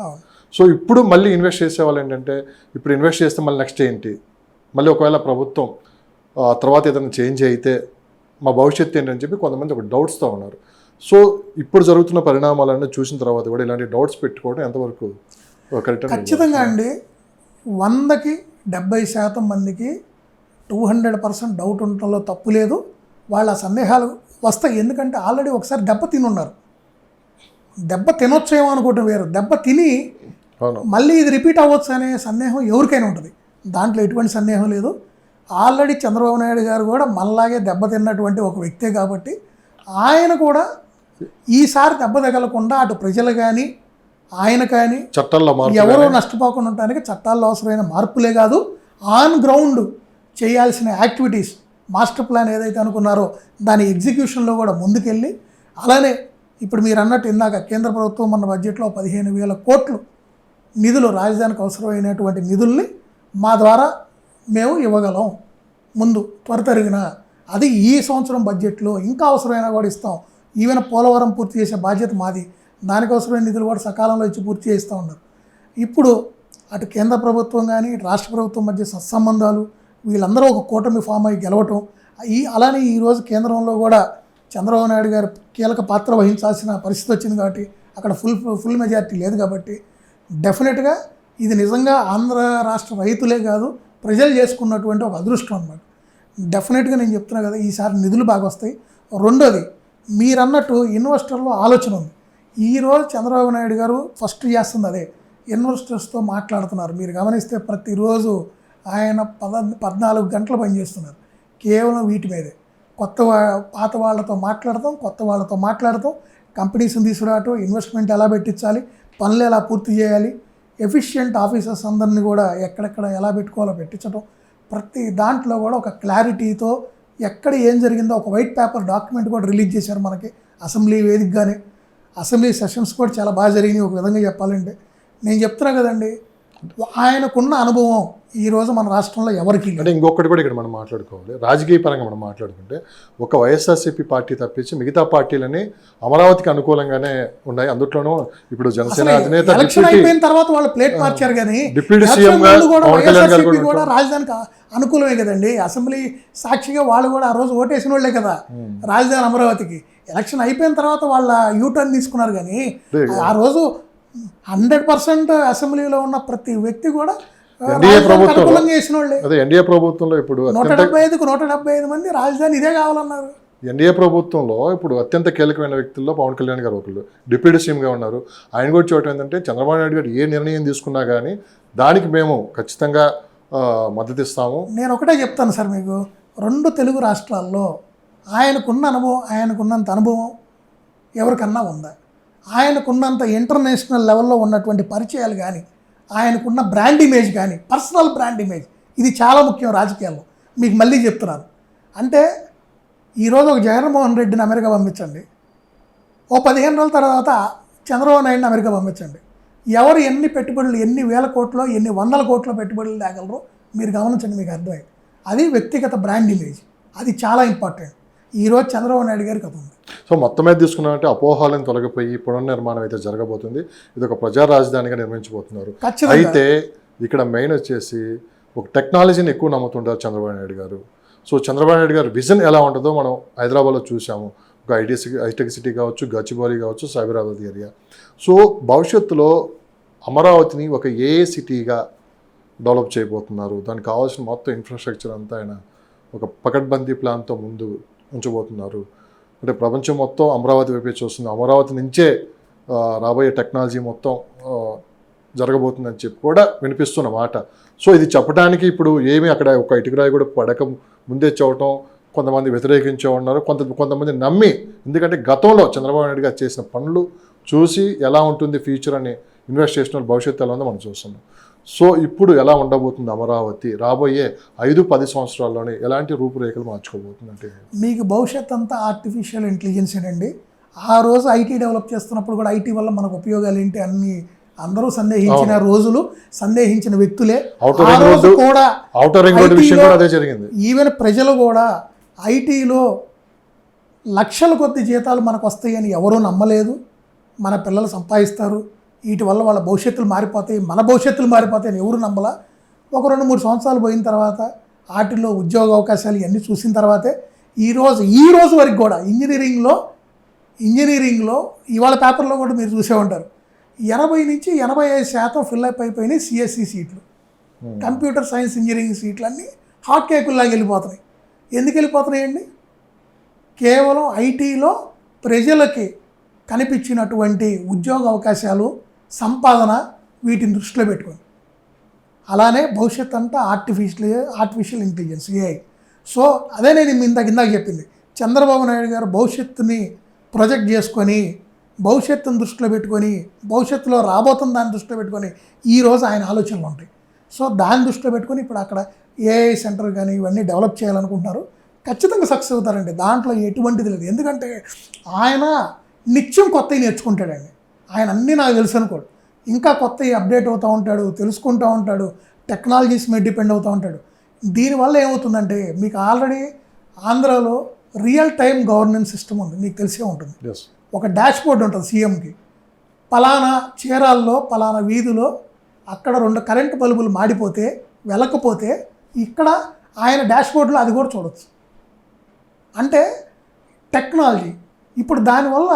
సో ఇప్పుడు మళ్ళీ ఇన్వెస్ట్ చేసే వాళ్ళు ఏంటంటే, ఇప్పుడు ఇన్వెస్ట్ చేస్తే మళ్ళీ నెక్స్ట్ ఏంటి, మళ్ళీ ఒకవేళ ప్రభుత్వం తర్వాత ఏదైనా చేంజ్ అయితే మా భవిష్యత్తు ఏంటని చెప్పి కొంతమంది ఒక డౌట్స్తో ఉన్నారు. సో ఇప్పుడు జరుగుతున్న పరిణామాలన్నీ చూసిన తర్వాత కూడా ఇలాంటి డౌట్స్ పెట్టుకోవడం ఎంతవరకు కరెక్ట్? ఖచ్చితంగా అండి. 100కి 70% మందికి 200% డౌట్ ఉండటంలో తప్పు లేదు. వాళ్ళ సందేహాలు వస్తాయి, ఎందుకంటే ఆల్రెడీ ఒకసారి దెబ్బ తిని ఉన్నారు. దెబ్బ తినొచ్చేమో అనుకోవటం వేరు, దెబ్బ తిని మళ్ళీ ఇది రిపీట్ అవ్వచ్చు అనే సందేహం ఎవరికైనా ఉంటుంది. దాంట్లో ఎటువంటి సందేహం లేదు. ఆల్రెడీ చంద్రబాబు నాయుడు గారు కూడా మనలాగే దెబ్బతిన్నటువంటి ఒక వ్యక్తే కాబట్టి ఆయన కూడా ఈసారి దెబ్బ తగలకుండా అటు ప్రజలు కానీ ఆయన కానీ చట్టాల్లో ఎవరో నష్టపోకుండా ఉండడానికి చట్టాల్లో అవసరమైన మార్పులే కాదు, ఆన్ గ్రౌండ్ చేయాల్సిన యాక్టివిటీస్, మాస్టర్ ప్లాన్ ఏదైతే అనుకున్నారో దాని ఎగ్జిక్యూషన్లో కూడా ముందుకెళ్ళి, అలానే ఇప్పుడు మీరు అన్నట్టు ఇందాక కేంద్ర ప్రభుత్వం మన బడ్జెట్లో 15,000 కోట్లు నిధులు, రాజధానికి అవసరమైనటువంటి నిధుల్ని మా ద్వారా మేము ఇవ్వగలం ముందు త్వరితగిన, అది ఈ సంవత్సరం బడ్జెట్లో, ఇంకా అవసరమైనా కూడా ఇస్తాం. ఈవెన్ పోలవరం పూర్తి చేసే బాధ్యత మాది, దానికి అవసరమైన నిధులు కూడా సకాలంలో ఇచ్చి పూర్తి చేస్తూ ఉన్నారు. ఇప్పుడు అటు కేంద్ర ప్రభుత్వం కానీ రాష్ట్ర ప్రభుత్వం మధ్య సత్సంబంధాలు, వీళ్ళందరూ ఒక కూటమి ఫామ్ అయ్యి గెలవటం, అలానే ఈరోజు కేంద్రంలో కూడా చంద్రబాబు నాయుడు గారు కీలక పాత్ర వహించాల్సిన పరిస్థితి వచ్చింది కాబట్టి అక్కడ ఫుల్ మెజారిటీ లేదు కాబట్టి డెఫినెట్గా ఇది నిజంగా ఆంధ్ర రాష్ట్ర రైతులే కాదు ప్రజలు చేసుకున్నటువంటి ఒక అదృష్టం అన్నమాట. డెఫినెట్గా నేను చెప్తున్నా కదా, ఈసారి నిధులు బాగా వస్తాయి. రెండోది మీరన్నట్టు ఇన్వెస్టర్లో ఆలోచన ఉంది. ఈరోజు చంద్రబాబు నాయుడు గారు ఫస్ట్ చేస్తుంది అదే, ఇన్వెస్టర్స్తో మాట్లాడుతున్నారు. మీరు గమనిస్తే ప్రతిరోజు ఆయన 14 గంటలు పనిచేస్తున్నారు కేవలం వీటి మీదే. పాత వాళ్ళతో మాట్లాడతాం, కంపెనీస్ని తీసుకురావటం, ఇన్వెస్ట్మెంట్ ఎలా పెట్టించాలి, పనులు ఎలా పూర్తి చేయాలి, ఎఫిషియెంట్ ఆఫీసర్స్ అందరినీ కూడా ఎక్కడెక్కడ ఎలా పెట్టుకోవాలో పెట్టించడం, ప్రతి దాంట్లో కూడా ఒక క్లారిటీతో ఎక్కడ ఏం జరిగిందో ఒక వైట్ పేపర్ డాక్యుమెంట్ కూడా రిలీజ్ చేశారు మనకి అసెంబ్లీ వేదికగానే. అసెంబ్లీ సెషన్స్ కూడా చాలా బాగా జరిగినాయి ఒక విధంగా చెప్పాలంటే. నేను చెప్తున్నా కదండి, ఆయనకున్న అనుభవం ఈరోజు మన రాష్ట్రంలో ఎవరికి అంటే ఇంకొకటి కూడా ఇక్కడ మనం మాట్లాడుకోవాలి. రాజకీయ పరంగా మనం మాట్లాడుకుంటే ఒక వైఎస్ఆర్సీపీ పార్టీ తప్పించి మిగతా పార్టీలని అమరావతికి అనుకూలంగానే ఉన్నాయి. అందులోనూ ఇప్పుడు జనసేన అధినేత ఎలక్షన్ అయిపోయిన తర్వాత వాళ్ళు ప్లేట్ మార్చారు, కానీ డిప్యూటీ సీఎం కూడా రాజధానికి అనుకూలమే కదండి. అసెంబ్లీ సాక్షిగా వాళ్ళు కూడా ఆ రోజు ఓటేసిన వాళ్ళే కదా రాజధాని అమరావతికి. ఎలక్షన్ అయిపోయిన తర్వాత వాళ్ళ యూటర్న్ తీసుకున్నారు, కానీ ఆ రోజు 100% అసెంబ్లీలో ఉన్న ప్రతి వ్యక్తి కూడా ఎన్డీఏ ప్రభుత్వంలో ఇప్పుడు 175 మంది రాజధాని ఇదే కావాలన్నారు. ఎన్డీఏ ప్రభుత్వంలో ఇప్పుడు అత్యంత కీలకమైన వ్యక్తుల్లో పవన్ కళ్యాణ్ గారు ఒకళ్ళు డిప్యూటీ సీఎంగా ఉన్నారు. ఆయన కూడా చూడటం ఏంటంటే చంద్రబాబు నాయుడు గారు ఏ నిర్ణయం తీసుకున్నా కానీ దానికి మేము ఖచ్చితంగా మద్దతు ఇస్తాము. నేను ఒకటే చెప్తాను సార్ మీకు, 2 తెలుగు రాష్ట్రాల్లో ఆయనకున్నంత అనుభవం ఎవరికన్నా ఉందా? ఆయనకున్నంత ఇంటర్నేషనల్ లెవెల్లో ఉన్నటువంటి పరిచయాలు కానీ, ఆయనకున్న బ్రాండ్ ఇమేజ్ కానీ, పర్సనల్ బ్రాండ్ ఇమేజ్, ఇది చాలా ముఖ్యం రాజకీయాల్లో. మీకు మళ్ళీ చెప్తున్నాను, అంటే ఈరోజు ఒక జగన్మోహన్ రెడ్డిని అమెరికా పంపించండి, ఓ 15 రోజుల తర్వాత చంద్రబాబు నాయుడిని అమెరికా పంపించండి, ఎవరు ఎన్ని పెట్టుబడులు, ఎన్ని వేల కోట్లో, ఎన్ని వందల కోట్ల పెట్టుబడులు తేగలరో మీరు గమనించండి, మీకు అర్థమైంది. అది వ్యక్తిగత బ్రాండ్ ఇమేజ్, అది చాలా ఇంపార్టెంట్. ఈరోజు చంద్రబాబు నాయుడు గారికి అది ఉంది. సో మొత్తం మీద తీసుకున్నామంటే అపోహాలను తొలగిపోయి పునర్నిర్మాణం అయితే జరగబోతుంది. ఇది ఒక ప్రజా రాజధానిగా నిర్మించబోతున్నారు. అయితే ఇక్కడ మెయిన్ వచ్చేసి ఒక టెక్నాలజీని ఎక్కువ నమ్ముతుంటారు చంద్రబాబు నాయుడు గారు. సో చంద్రబాబు నాయుడు గారు విజన్ ఎలా ఉంటుందో మనం హైదరాబాద్లో ఐటీలో ఒక హైటెక్ సిటీ కావచ్చు, గచ్చిబౌలి కావచ్చు, సైబరాబాద్ ఏరియా. సో భవిష్యత్తులో అమరావతిని ఒక ఏఏ సిటీగా డెవలప్ చేయబోతున్నారు. దానికి కావాల్సిన మొత్తం ఇన్ఫ్రాస్ట్రక్చర్ అంతా ఆయన ఒక పకడ్బందీ ప్లాన్తో ముందు ఉంచబోతున్నారు. అంటే ప్రపంచం మొత్తం అమరావతి వైపే చూస్తుంది. అమరావతి నుంచే రాబోయే టెక్నాలజీ మొత్తం జరగబోతుందని చెప్పి కూడా వినిపిస్తున్న మాట. సో ఇది చెప్పడానికి ఇప్పుడు ఏమీ అక్కడ ఒక ఇటుకరాయి కూడా పడక ముందే చూడటం, కొంతమంది వ్యతిరేకించే ఉన్నారు, కొంతమంది నమ్మి, ఎందుకంటే గతంలో చంద్రబాబు నాయుడు గారు చేసిన పనులు చూసి ఎలా ఉంటుంది ఫ్యూచర్ అని ఇన్వెస్ట్ చేసిన భవిష్యత్తు ఎలా ఉందో మనం చూస్తున్నాం. సో ఇప్పుడు ఎలా ఉండబోతుంది అమరావతి రాబోయే 5-10 సంవత్సరాల్లోనే ఎలాంటి రూపురేఖలు మార్చుకోబోతుంది అంటే? మీకు భవిష్యత్ అంతా ఆర్టిఫిషియల్ ఇంటెలిజెన్స్ అండి. ఆ రోజు ఐటీ డెవలప్ చేస్తున్నప్పుడు కూడా ఐటీ వల్ల మనకు ఉపయోగాలు ఏంటి అన్ని అందరూ సందేహించిన రోజులు, సందేహించిన వ్యక్తులే. ఈవెన్ ప్రజలు కూడా ఐటీలో లక్షల కొద్ది జీతాలు మనకు వస్తాయని ఎవరూ నమ్మలేదు. మన పిల్లలు సంపాదిస్తారు, వీటి వల్ల వాళ్ళ భవిష్యత్తులు మారిపోతాయి, మన భవిష్యత్తులు మారిపోతాయని ఎవరు నమ్మలా. ఒక 2-3 సంవత్సరాలు పోయిన తర్వాత వాటిల్లో ఉద్యోగ అవకాశాలు ఇవన్నీ చూసిన తర్వాతే ఈ రోజు వరకు కూడా ఇంజనీరింగ్లో ఇవాళ పేపర్లో కూడా మీరు చూసే ఉంటారు, 80-85% ఫిల్అప్ అయిపోయినాయి సిఎస్సి సీట్లు. కంప్యూటర్ సైన్స్ ఇంజనీరింగ్ సీట్లు అన్నీ హాట్ కేకుల్లాగా వెళ్ళిపోతున్నాయి. ఎందుకు వెళ్ళిపోతున్నాయండి? కేవలం ఐటీలో ప్రజలకి కనిపించినటువంటి ఉద్యోగ అవకాశాలు, సంపాదన, వీటిని దృష్టిలో పెట్టుకొని. అలానే భవిష్యత్ అంతా ఆర్టిఫిషియల్ ఇంటెలిజెన్స్, ఏఐ. సో అదే నేను ఇందాక చెప్పింది, చంద్రబాబు నాయుడు గారు భవిష్యత్తుని ప్రొజెక్ట్ చేసుకొని, భవిష్యత్తును దృష్టిలో పెట్టుకొని, భవిష్యత్తులో రాబోతున్న దాన్ని దృష్టిలో పెట్టుకొని ఈరోజు ఆయన ఆలోచనలు ఉంటాయి. సో దాన్ని దృష్టిలో పెట్టుకొని ఇప్పుడు అక్కడ ఏఐ సెంటర్ కానీ ఇవన్నీ డెవలప్ చేయాలనుకుంటున్నారు. ఖచ్చితంగా సక్సెస్ అవుతారండి, దాంట్లో ఎటువంటిది లేదు. ఎందుకంటే ఆయన నిత్యం కొత్తవి నేర్చుకుంటాడండి. ఆయన అన్నీ నాకు తెలుసు అనుకోడు, ఇంకా కొత్తవి అప్డేట్ అవుతూ ఉంటాడు, తెలుసుకుంటూ ఉంటాడు, టెక్నాలజీస్ మీద డిపెండ్ అవుతూ ఉంటాడు. దీనివల్ల ఏమవుతుందంటే మీకు ఆల్రెడీ ఆంధ్రాలో రియల్ టైం గవర్నెన్స్ సిస్టమ్ ఉంది, మీకు తెలిసే ఉంటుంది. ఒక డాష్ బోర్డ్ ఉంటుంది సీఎంకి, పలానా చీరాల్లో పలానా వీధిలో అక్కడ 2 కరెంటు బల్బులు మాడిపోతే వెళ్ళకపోతే ఇక్కడ ఆయన డాష్ బోర్డులో అది కూడా చూడవచ్చు. అంటే టెక్నాలజీ. ఇప్పుడు దానివల్ల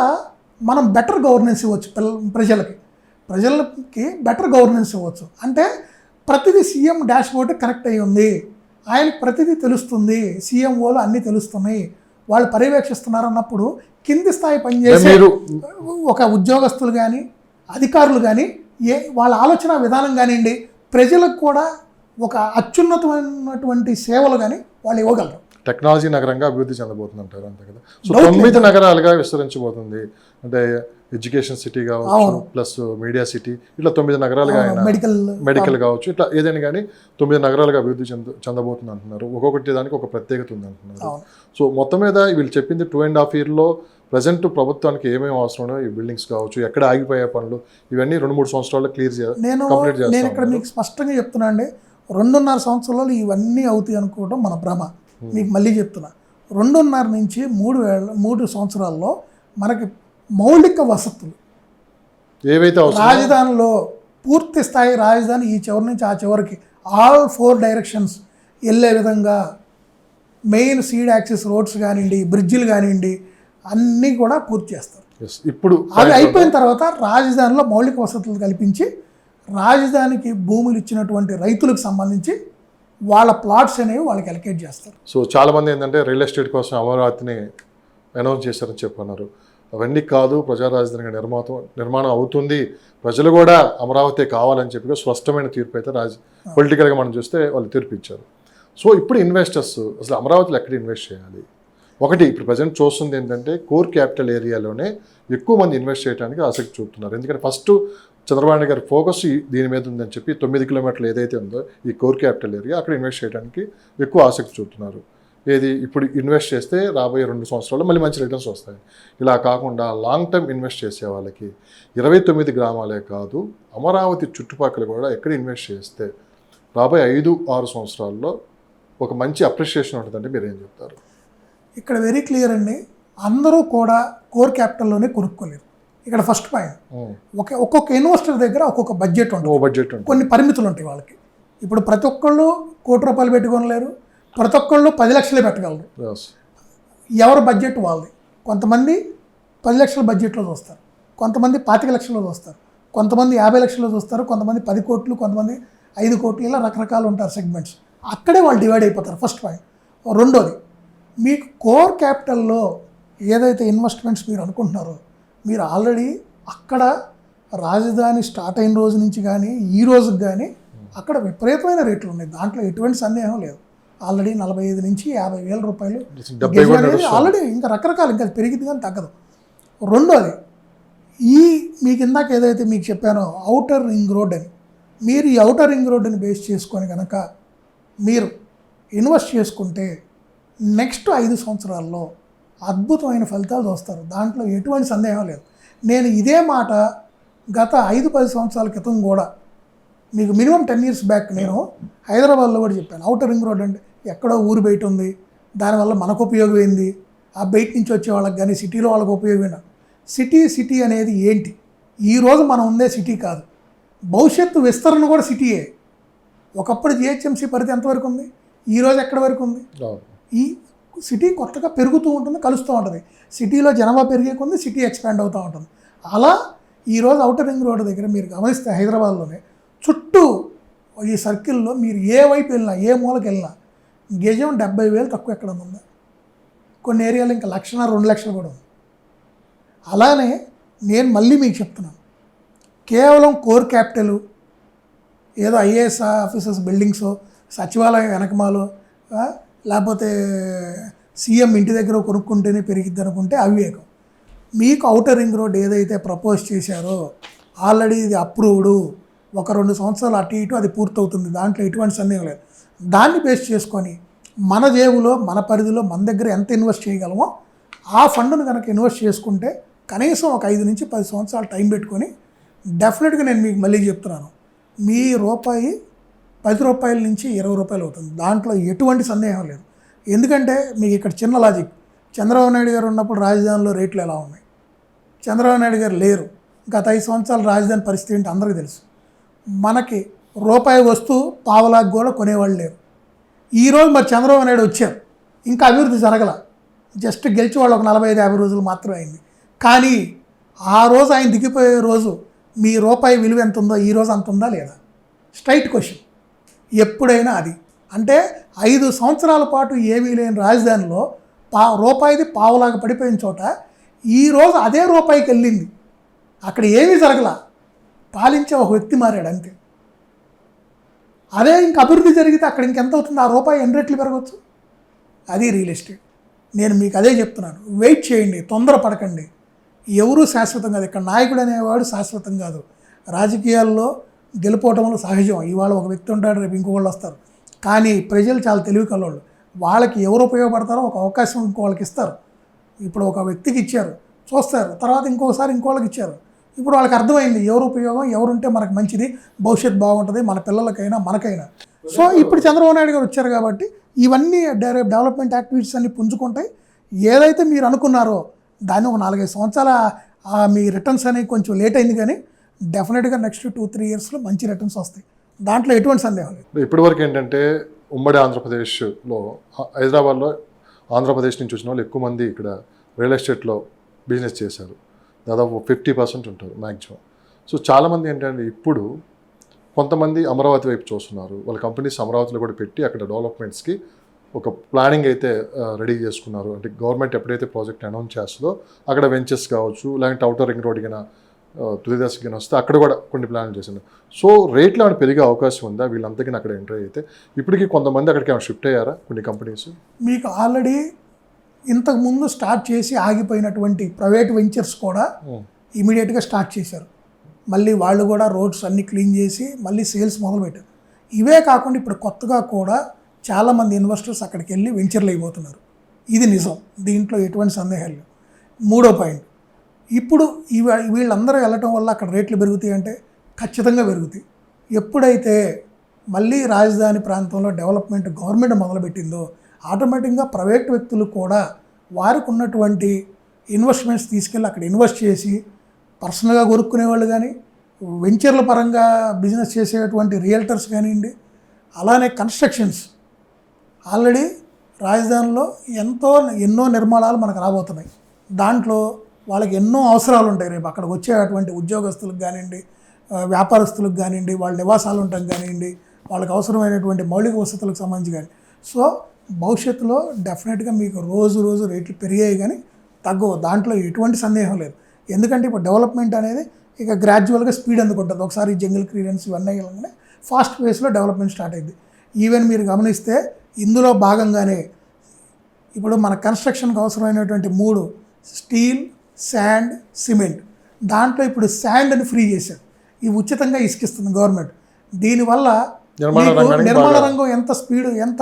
మనం బెటర్ గవర్నెన్స్ ఇవ్వచ్చు ప్రజలకి బెటర్ గవర్నెన్స్ ఇవ్వచ్చు. అంటే ప్రతిదీ సీఎం డాష్ బోర్డు కనెక్ట్ అయ్యి ఉంది, ఆయనకు ప్రతిదీ తెలుస్తుంది, సీఎంఓలు అన్నీ తెలుస్తున్నాయి, వాళ్ళు పర్యవేక్షిస్తున్నారు అన్నప్పుడు కింది స్థాయి పనిచేసే ఒక ఉద్యోగస్తులు కానీ అధికారులు కానీ వాళ్ళ ఆలోచన విధానం కానివ్వండి, ప్రజలకు కూడా ఒక అత్యున్నతమైనటువంటి సేవలు కానీ వాళ్ళు ఇవ్వగలరు. టెక్నాలజీ నగరంగా అభివృద్ధి చెందబోతుంది అంటారు, అంతే కదా. సో 9 నగరాలుగా విస్తరించబోతుంది, అంటే ఎడ్యుకేషన్ సిటీ కావచ్చు, ప్లస్ మీడియా సిటీ, ఇట్లా 9 నగరాలుగా ఆయన మెడికల్ కావచ్చు, ఇట్లా ఏదైనా కానీ 9 నగరాలుగా అభివృద్ధి చెందబోతుంది అంటున్నారు. ఒక్కొక్కటి దానికి ఒక ప్రత్యేకత ఉంది అంటున్నారు. సో మొత్తం మీద వీళ్ళు చెప్పింది 2.5 yearలో ప్రజెంట్ ప్రభుత్వానికి ఏమేమి అవసరమో ఈ బిల్డింగ్స్ కావచ్చు, ఎక్కడ ఆగిపోయే పనులు, ఇవన్నీ 2-3 సంవత్సరాల్లో కంప్లీట్ చేస్తాను. నేను ఇక్కడ మీకు స్పష్టంగా చెప్తున్నా అండి, 2.5 సంవత్సరాలు ఇవన్నీ అవుతాయి అనుకోవడం మన భ్రమ. మీకు మళ్ళీ చెప్తున్నా, 2.5 నుంచి 3 సంవత్సరాల్లో మనకి మౌలిక వసతులు ఏవైతే రాజధానిలో పూర్తి స్థాయి రాజధాని ఈ చివరి నుంచి ఆ చివరికి ఆల్ 4 డైరెక్షన్స్ వెళ్ళే విధంగా మెయిన్ సీడ్ యాక్సిస్ రోడ్స్ కానివ్వండి, బ్రిడ్జిలు కానివ్వండి, అన్నీ కూడా పూర్తి చేస్తారు. ఇప్పుడు అవి అయిపోయిన తర్వాత రాజధానిలో మౌలిక వసతులు కల్పించి రాజధానికి భూములు ఇచ్చినటువంటి రైతులకు సంబంధించి వాళ్ళ ప్లాట్స్ అనేవి వాళ్ళకి అలొకేట్ చేస్తారు. సో చాలామంది ఏంటంటే రియల్ ఎస్టేట్ కోసం అమరావతిని అనౌన్స్ చేశారని చెప్పన్నారు. అవన్నీ కాదు, ప్రజా రాజధానిగా నిర్మాణం అవుతుంది, ప్రజలు కూడా అమరావతి కావాలని చెప్పి స్పష్టమైన తీర్పు అయితే పొలిటికల్గా మనం చూస్తే వాళ్ళు తీర్పు ఇచ్చారు. సో ఇప్పుడు ఇన్వెస్టర్స్ అసలు అమరావతిలో ఎక్కడ ఇన్వెస్ట్ చేయాలి? ఒకటి ఇప్పుడు ప్రజెంట్ చూస్తుంది ఏంటంటే కోర్ క్యాపిటల్ ఏరియాలోనే ఎక్కువ మంది ఇన్వెస్ట్ చేయడానికి ఆసక్తి చూపుతున్నారు. ఎందుకంటే ఫస్ట్ చంద్రబాబు నాయుడు గారి ఫోకస్ దీని మీద ఉందని చెప్పి 9 కిలోమీటర్లు ఏదైతే ఉందో ఈ కోర్ క్యాపిటల్ ఏరియా, అక్కడ ఇన్వెస్ట్ చేయడానికి ఎక్కువ ఆసక్తి చూపుతున్నారు. ఏది ఇప్పుడు ఇన్వెస్ట్ చేస్తే రాబోయే 2 సంవత్సరాల్లో మళ్ళీ మంచి రిటర్న్స్ వస్తాయి. ఇలా కాకుండా లాంగ్ టర్మ్ ఇన్వెస్ట్ చేసే వాళ్ళకి 29 గ్రామాలే కాదు, అమరావతి చుట్టుపక్కల కూడా ఎక్కడ ఇన్వెస్ట్ చేస్తే రాబోయే 5-6 సంవత్సరాల్లో ఒక మంచి అప్రిషియేషన్ ఉంటుందంటే మీరు ఏం చెప్తారు? ఇక్కడ వెరీ క్లియర్ అండి, అందరూ కూడా కోర్ క్యాపిటల్లోనే కొనుక్కోలేరు. ఇక్కడ ఫస్ట్ పాయింట్, ఒక్కొక్క ఇన్వెస్టర్ దగ్గర ఒక్కొక్క బడ్జెట్ ఉంటుంది, కొన్ని పరిమితులు ఉంటాయి వాళ్ళకి. ఇప్పుడు ప్రతి ఒక్కళ్ళు ₹1 పెట్టుకోలేరు, ప్రతి ఒక్కళ్ళు 10 లక్షలే పెట్టగలరు. ఎవరి బడ్జెట్ వాళ్ళది. కొంతమంది 10 లక్షల బడ్జెట్లో చూస్తారు, కొంతమంది 25 లక్షల్లో చూస్తారు, కొంతమంది 50 లక్షల్లో చూస్తారు, కొంతమంది 10 కోట్లు, కొంతమంది 5 కోట్లు, ఇలా రకరకాలు ఉంటారు సెగ్మెంట్స్. అక్కడే వాళ్ళు డివైడ్ అయిపోతారు. First point. రెండోది, మీకు కోర్ క్యాపిటల్లో ఏదైతే ఇన్వెస్ట్మెంట్స్ మీరు అనుకుంటున్నారో, మీరు ఆల్రెడీ అక్కడ రాజధాని స్టార్ట్ అయిన రోజు నుంచి కానీ ఈ రోజుకి కానీ అక్కడ విపరీతమైన రేట్లు ఉన్నాయి, దాంట్లో ఎటువంటి సందేహం లేదు. ఆల్రెడీ 45 నుంచి 50 వేల రూపాయలు అనేది ఆల్రెడీ, ఇంకా రకరకాలు, ఇంకా పెరిగింది కానీ తగ్గదు. రెండోది, మీకు ఇందాక ఏదైతే మీకు చెప్పానో ఔటర్ రింగ్ రోడ్ అని, మీరు ఈ ఔటర్ రింగ్ రోడ్డుని బేస్ చేసుకొని కనుక మీరు ఇన్వెస్ట్ చేసుకుంటే నెక్స్ట్ 5 సంవత్సరాల్లో అద్భుతమైన ఫలితాలు చూస్తారు, దాంట్లో ఎటువంటి సందేహం లేదు. నేను ఇదే మాట గత 5-10 సంవత్సరాల క్రితం కూడా, మీకు మినిమం 10 years బ్యాక్ నేను హైదరాబాద్లో కూడా చెప్పాను. ఔటర్ రింగ్ రోడ్ అంటే ఎక్కడో ఊరు బయట ఉంది, దానివల్ల మనకు ఉపయోగం ఏంది, ఆ బయట నుంచి వచ్చే వాళ్ళకి కానీ సిటీలో వాళ్ళకి ఉపయోగం. సిటీ అనేది ఏంటి? ఈరోజు మనం ఉందే సిటీ కాదు, భవిష్యత్తు విస్తరణ కూడా సిటీయే. ఒకప్పుడు జిహెచ్ఎంసీ పరిధి ఎంతవరకు ఉంది, ఈరోజు ఎక్కడి వరకు ఉంది? ఈ సిటీ కొత్తగా పెరుగుతూ ఉంటుంది, కలుస్తూ ఉంటుంది. సిటీలో జనాభా పెరిగే కొద్ది సిటీ ఎక్స్పాండ్ అవుతూ ఉంటుంది. అలా ఈరోజు ఔటర్ రింగ్ రోడ్డు దగ్గర మీరు గమనిస్తే హైదరాబాద్లోనే చుట్టూ ఈ సర్కిల్లో మీరు ఏ వైపు వెళ్ళినా, ఏ మూలకి వెళ్ళినా గజం 70,000 తక్కువ ఎక్కడ ఉందా? కొన్ని ఏరియాలో ఇంకా 1,00,000-2 లక్షలు కూడా ఉంది. అలానే నేను మళ్ళీ మీకు చెప్తున్నాను, కేవలం కోర్ క్యాపిటల్ ఏదో ఐఏఎస్ ఆఫీసర్స్ బిల్డింగ్సో, సచివాలయం వెనకమాలో, లేకపోతే సీఎం ఇంటి దగ్గర కొనుక్కుంటేనే పెరిగిద్ది అనుకుంటే అవివేకం. మీకు ఔటర్ రింగ్ రోడ్ ఏదైతే ప్రపోజ్ చేశారో ఆల్రెడీ ఇది అప్రూవ్డ్, 1-2 సంవత్సరాలు అటు ఇటు అది పూర్తవుతుంది, దాంట్లో ఎటువంటి సందేహం లేదు. దాన్ని బేస్ చేసుకొని మన జేబులో, మన పరిధిలో, మన దగ్గర ఎంత ఇన్వెస్ట్ చేయగలమో ఆ ఫండ్ను కనుక ఇన్వెస్ట్ చేసుకుంటే కనీసం ఒక 5 నుంచి 10 సంవత్సరాలు టైం పెట్టుకొని డెఫినెట్గా నేను మీకు మళ్ళీ చెప్తున్నాను, మీ రూపాయి ₹10 నుంచి ₹20 అవుతుంది, దాంట్లో ఎటువంటి సందేహం లేదు. ఎందుకంటే మీకు ఇక్కడ చిన్న లాజిక్, చంద్రబాబు నాయుడు గారు ఉన్నప్పుడు రాజధానిలో రేట్లు ఎలా ఉన్నాయి, చంద్రబాబు నాయుడు గారు లేరు, గత 5 సంవత్సరాలు రాజధాని పరిస్థితి ఏంటి అందరికీ తెలుసు. మనకి రూపాయి వస్తువు పావలాకు కూడా కొనేవాళ్ళు లేరు. ఈరోజు మరి చంద్రబాబు నాయుడు వచ్చారు, ఇంకా అభివృద్ధి జరగల, జస్ట్ గెలిచి వాళ్ళు ఒక 45-50 రోజులు మాత్రమే అయింది. కానీ ఆ రోజు ఆయన దిగిపోయే రోజు మీ రూపాయి విలువ ఎంత ఉందో ఈరోజు అంత ఉందా లేదా? Straight question. ఎప్పుడైనా అది అంటే 5 సంవత్సరాల పాటు ఏమీ లేని రాజధానిలో రూపాయిది పావలాగా పడిపోయిన చోట ఈరోజు అదే రూపాయికి వెళ్ళింది, అక్కడ ఏమీ జరగల. పాలించే ఒక వ్యక్తి మారాడు అంతే. అదే ఇంక అభివృద్ధి జరిగితే అక్కడ ఇంకెంత అవుతుంది, ఆ రూపాయి ఎన్ని రెట్లు పెరగచ్చు. అది రియల్ ఎస్టేట్. నేను మీకు అదే చెప్తున్నాను, వెయిట్ చేయండి, తొందర పడకండి. ఎవరూ శాశ్వతం కాదు, ఇక్కడ నాయకుడు అనేవాడు శాశ్వతం కాదు. రాజకీయాల్లో గెలుపోవటంలో సహజం. ఇవాళ ఒక వ్యక్తి ఉంటాడు, రేపు ఇంకొకళ్ళు వస్తారు. కానీ ప్రజలు చాలా తెలివి కలవాళ్ళు. వాళ్ళకి ఎవరు ఉపయోగపడతారో ఒక అవకాశం ఇంకోళ్ళకి ఇస్తారు. ఇప్పుడు ఒక వ్యక్తికి ఇచ్చారు, చూస్తారు, తర్వాత ఇంకోసారి ఇంకోళ్ళకి ఇచ్చారు. ఇప్పుడు వాళ్ళకి అర్థమైంది ఎవరు ఉపయోగం, ఎవరుంటే మనకు మంచిది, భవిష్యత్తు బాగుంటుంది మన పిల్లలకైనా మనకైనా. సో ఇప్పుడు చంద్రబాబు నాయుడు గారు వచ్చారు కాబట్టి ఇవన్నీ డెవలప్మెంట్ యాక్టివిటీస్ అన్ని పుంజుకుంటాయి. ఏదైతే మీరు అనుకున్నారో దాన్ని ఒక 4-5 సంవత్సరాల మీ రిటర్న్స్ అనేవి కొంచెం లేట్ అయింది, కానీ డెఫినెట్గా నెక్స్ట్ 2-3 ఇయర్స్లో మంచి రిటర్న్స్ వస్తాయి. దాంట్లో ఎటువంటి సందేహం లేదు. ఇప్పటివరకు ఏంటంటే ఉమ్మడి ఆంధ్రప్రదేశ్లో, హైదరాబాద్లో ఆంధ్రప్రదేశ్ నుంచి వచ్చిన వాళ్ళు ఎక్కువ మంది ఇక్కడ రియల్ ఎస్టేట్లో బిజినెస్ చేశారు. దాదాపు 50% ఉంటారు మ్యాక్సిమం. సో చాలామంది ఏంటంటే ఇప్పుడు కొంతమంది అమరావతి వైపు చూస్తున్నారు. వాళ్ళ కంపెనీస్ అమరావతిలో కూడా పెట్టి అక్కడ డెవలప్మెంట్స్కి ఒక ప్లానింగ్ అయితే రెడీ చేసుకున్నారు. అంటే గవర్నమెంట్ ఎప్పుడైతే ప్రాజెక్ట్ అనౌన్స్ చేస్తుందో అక్కడ వెంచర్స్ కావచ్చు, లేదంటే అవుటర్ రింగ్ రోడ్ కింద తుది దశకి వస్తే అక్కడ కూడా కొన్ని ప్లాన్లు చేసింది. సో రేట్లు ఏమైనా పెరిగే అవకాశం ఉందా వీళ్ళంతకీ అక్కడ ఎంటర్ అయితే? ఇప్పటికీ కొంతమంది అక్కడికి ఏమైనా షిఫ్ట్ అయ్యారా కొన్ని కంపెనీస్? మీకు ఆల్రెడీ ఇంతకుముందు స్టార్ట్ చేసి ఆగిపోయినటువంటి ప్రైవేట్ వెంచర్స్ కూడా ఇమీడియట్గా స్టార్ట్ చేశారు. మళ్ళీ వాళ్ళు కూడా రోడ్స్ అన్నీ క్లీన్ చేసి మళ్ళీ సేల్స్ మొదలుపెట్టారు. ఇవే కాకుండా ఇప్పుడు కొత్తగా కూడా చాలామంది ఇన్వెస్టర్స్ అక్కడికి వెళ్ళి వెంచర్లు అయిపోతున్నారు. ఇది నిజం, దీంట్లో ఎటువంటి సందేహాలు లేవు. మూడో పాయింట్, ఇప్పుడు వీళ్ళందరూ వెళ్ళటం వల్ల అక్కడ రేట్లు పెరుగుతాయి అంటే ఖచ్చితంగా పెరుగుతాయి. ఎప్పుడైతే మళ్ళీ రాజధాని ప్రాంతంలో డెవలప్మెంట్ గవర్నమెంట్ మొదలుపెట్టిందో ఆటోమేటిక్గా ప్రైవేట్ వ్యక్తులు కూడా వారికి ఉన్నటువంటి ఇన్వెస్ట్మెంట్స్ తీసుకెళ్ళి అక్కడ ఇన్వెస్ట్ చేసి పర్సనల్గా కొనుక్కునే వాళ్ళు కానీ, వెంచర్ల పరంగా బిజినెస్ చేసేటువంటి రియల్టర్స్ కానివ్వండి, అలానే కన్స్ట్రక్షన్స్ ఆల్రెడీ రాజధానిలో ఎన్నో నిర్మాణాలు మనకు రాబోతున్నాయి. దాంట్లో వాళ్ళకి ఎన్నో అవసరాలు ఉంటాయి. రేపు అక్కడికి వచ్చేటువంటి ఉద్యోగస్తులకు కానివ్వండి, వ్యాపారస్తులకు కానివ్వండి, వాళ్ళ నివాసాలు ఉండటం కానివ్వండి, వాళ్ళకి అవసరమైనటువంటి మౌలిక వసతులకు సంబంధించి కానీ. సో భవిష్యత్తులో డెఫినెట్గా మీకు రోజు రేట్లు పెరిగాయి కానీ తగ్గవు, దాంట్లో ఎటువంటి సందేహం లేదు. ఎందుకంటే ఇప్పుడు డెవలప్మెంట్ అనేది ఇక గ్రాడ్యువల్గా స్పీడ్ అందుకుంటుంది. ఒకసారి జంగిల్ క్లియరెన్స్ ఇవన్నీ వెళ్ళగానే ఫాస్ట్ పేస్లో డెవలప్మెంట్ స్టార్ట్ అయింది. ఈవెన్ మీరు గమనిస్తే ఇందులో భాగంగానే ఇప్పుడు మన కన్స్ట్రక్షన్కి అవసరమైనటువంటి 3 స్టీల్, శాండ్, సిమెంట్, దాంట్లో ఇప్పుడు శాండ్ని ఫ్రీ చేశారు. ఇవి ఉచితంగా ఇసుకిస్తుంది గవర్నమెంట్. దీనివల్ల నిర్మాణ రంగం ఎంత స్పీడ్, ఎంత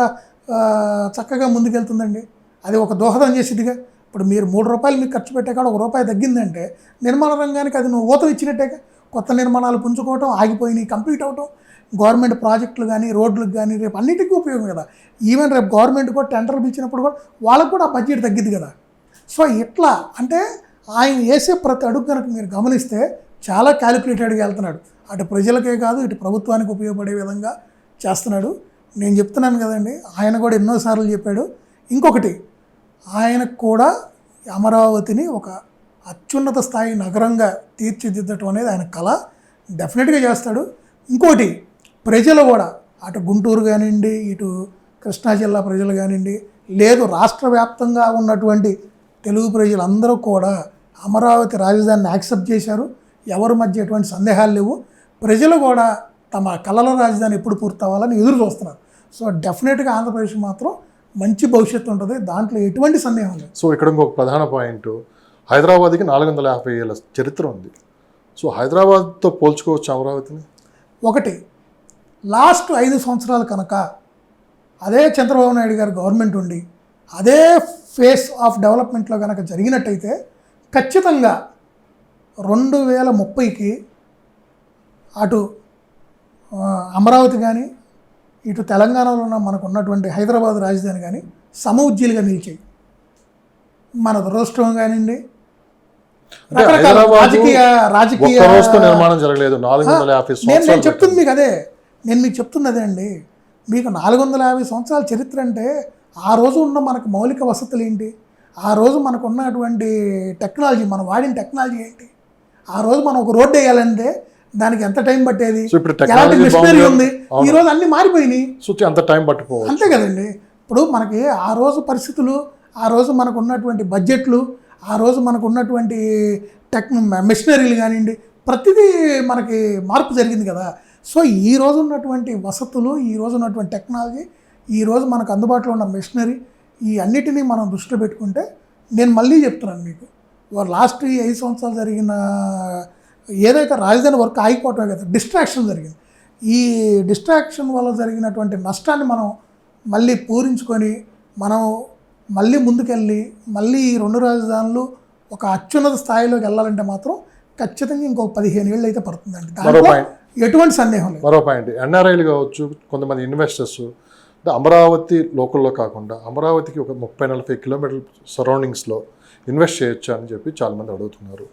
చక్కగా ముందుకెళ్తుందండి. అది ఒక దోహదం చేసేదిగా. ఇప్పుడు మీరు 3 రూపాయలు మీకు ఖర్చు పెట్టే కాడ 1 రూపాయి తగ్గిందంటే నిర్మాణ రంగానికి అది నువ్వు ఊతం ఇచ్చినట్టేగా. కొత్త నిర్మాణాలు పుంజుకోవటం, ఆగిపోయినాయి కంప్లీట్ అవటం, గవర్నమెంట్ ప్రాజెక్టులు కానీ, రోడ్లకు కానీ రేపు అన్నిటికీ ఉపయోగం కదా. ఈవెన్ రేపు గవర్నమెంట్ కూడా టెండర్లు పిలిచినప్పుడు కూడా వాళ్ళకు కూడా ఆ బడ్జెట్ తగ్గిద్ది కదా. సో ఇట్లా అంటే ఆయన వేసే ప్రతి అడుగు కనుక మీరు గమనిస్తే చాలా క్యాలిక్యులేటెడ్గా వెళ్తున్నాడు. అటు ప్రజలకే కాదు, ఇటు ప్రభుత్వానికి ఉపయోగపడే విధంగా చేస్తున్నాడు. నేను చెప్తున్నాను కదండి, ఆయన కూడా ఎన్నోసార్లు చెప్పాడు. ఇంకొకటి, ఆయనకు కూడా అమరావతిని ఒక అత్యున్నత స్థాయి నగరంగా తీర్చిదిద్దటం అనేది ఆయన కళ. డెఫినెట్గా చేస్తాడు. ఇంకోటి, ప్రజలు కూడా అటు గుంటూరు కానివ్వండి, ఇటు కృష్ణా జిల్లా ప్రజలు కానివ్వండి, లేదు రాష్ట్ర వ్యాప్తంగా ఉన్నటువంటి తెలుగు ప్రజలందరూ కూడా అమరావతి రాజధానిని యాక్సెప్ట్ చేశారు. ఎవరి మధ్య ఎటువంటి సందేహాలు లేవు. ప్రజలు కూడా తమ కళల రాజధాని ఎప్పుడు పూర్తవ్వాలని ఎదురు చూస్తున్నారు. సో డెఫినెట్గా ఆంధ్రప్రదేశ్ మాత్రం మంచి భవిష్యత్తు ఉంటుంది, దాంట్లో ఎటువంటి సందేహం లేదు. సో ఇక్కడ ఇంకొక ప్రధాన పాయింట్, హైదరాబాద్కి 450 ఏళ్ళ చరిత్ర ఉంది. సో హైదరాబాద్తో పోల్చుకోవచ్చు అమరావతిని? ఒకటి, లాస్ట్ 5 సంవత్సరాలు కనుక అదే చంద్రబాబు నాయుడు గారు గవర్నమెంట్ ఉండి అదే ఫేస్ ఆఫ్ డెవలప్మెంట్లో కనుక జరిగినట్టయితే ఖచ్చితంగా 2030కి అటు అమరావతి కానీ, ఇటు తెలంగాణలో ఉన్న మనకు ఉన్నటువంటి హైదరాబాద్ రాజధాని కానీ సమఉజ్జీలుగా నిలిచాయి. మన దురదృష్టం కానివ్వండి, రాజకీయ నిర్మాణం జరగలేదు. 450 నేను చెప్తుంది మీకు అదే, నేను మీకు చెప్తుంది అదే అండి. మీకు 450 సంవత్సరాల చరిత్ర అంటే ఆ రోజు ఉన్న మనకు మౌలిక వసతులు ఏంటి, ఆ రోజు మనకు ఉన్నటువంటి టెక్నాలజీ, మనం వాడిన టెక్నాలజీ ఏంటి, ఆ రోజు మనం ఒక రోడ్డు వేయాలంటే దానికి ఎంత టైం పట్టేది, ఎలాంటి మిషనరీ ఉంది. ఈ రోజు అన్నీ మారిపోయినాయి, అంత టైం పట్టుకోవచ్చు. అంతే కదండి. ఇప్పుడు మనకి ఆ రోజు పరిస్థితులు, ఆ రోజు మనకు ఉన్నటువంటి బడ్జెట్లు, ఆ రోజు మనకు ఉన్నటువంటి మిషనరీలు కానివ్వండి, ప్రతిదీ మనకి మార్పు జరిగింది కదా. సో ఈ రోజు ఉన్నటువంటి వసతులు, ఈ రోజు ఉన్నటువంటి టెక్నాలజీ, ఈ రోజు మనకు అందుబాటులో ఉన్న మెషినరీ, ఈ అన్నిటినీ మనం దృష్టిలో పెట్టుకుంటే నేను మళ్ళీ చెప్తున్నాను మీకు, లాస్ట్ ఈ 5 సంవత్సరాలు జరిగిన ఏదైతే రాజధాని వర్క్ ఆగిపోవటమే కదా, డిస్ట్రాక్షన్ జరిగింది. ఈ డిస్ట్రాక్షన్ వల్ల జరిగినటువంటి నష్టాన్ని మనం మళ్ళీ పూరించుకొని మనం మళ్ళీ ముందుకెళ్ళి మళ్ళీ ఈ 2 రాజధానులు ఒక అత్యున్నత స్థాయిలోకి వెళ్ళాలంటే మాత్రం ఖచ్చితంగా ఇంకొక 15 ఏళ్ళు అయితే పడుతుందండి. దాంట్లో ఎటువంటి సందేహం లేదు. మరో పాయింట్, ఎన్ఆర్ఐలు కావచ్చు, కొంతమంది ఇన్వెస్టర్స్ అమరావతి లోకల్లో కాకుండా అమరావతికి ఒక 30-40 కిలోమీటర్ల సరౌండింగ్స్లో ఇన్వెస్ట్ చేయొచ్చా అని చెప్పి చాలామంది అడుగుతున్నారు.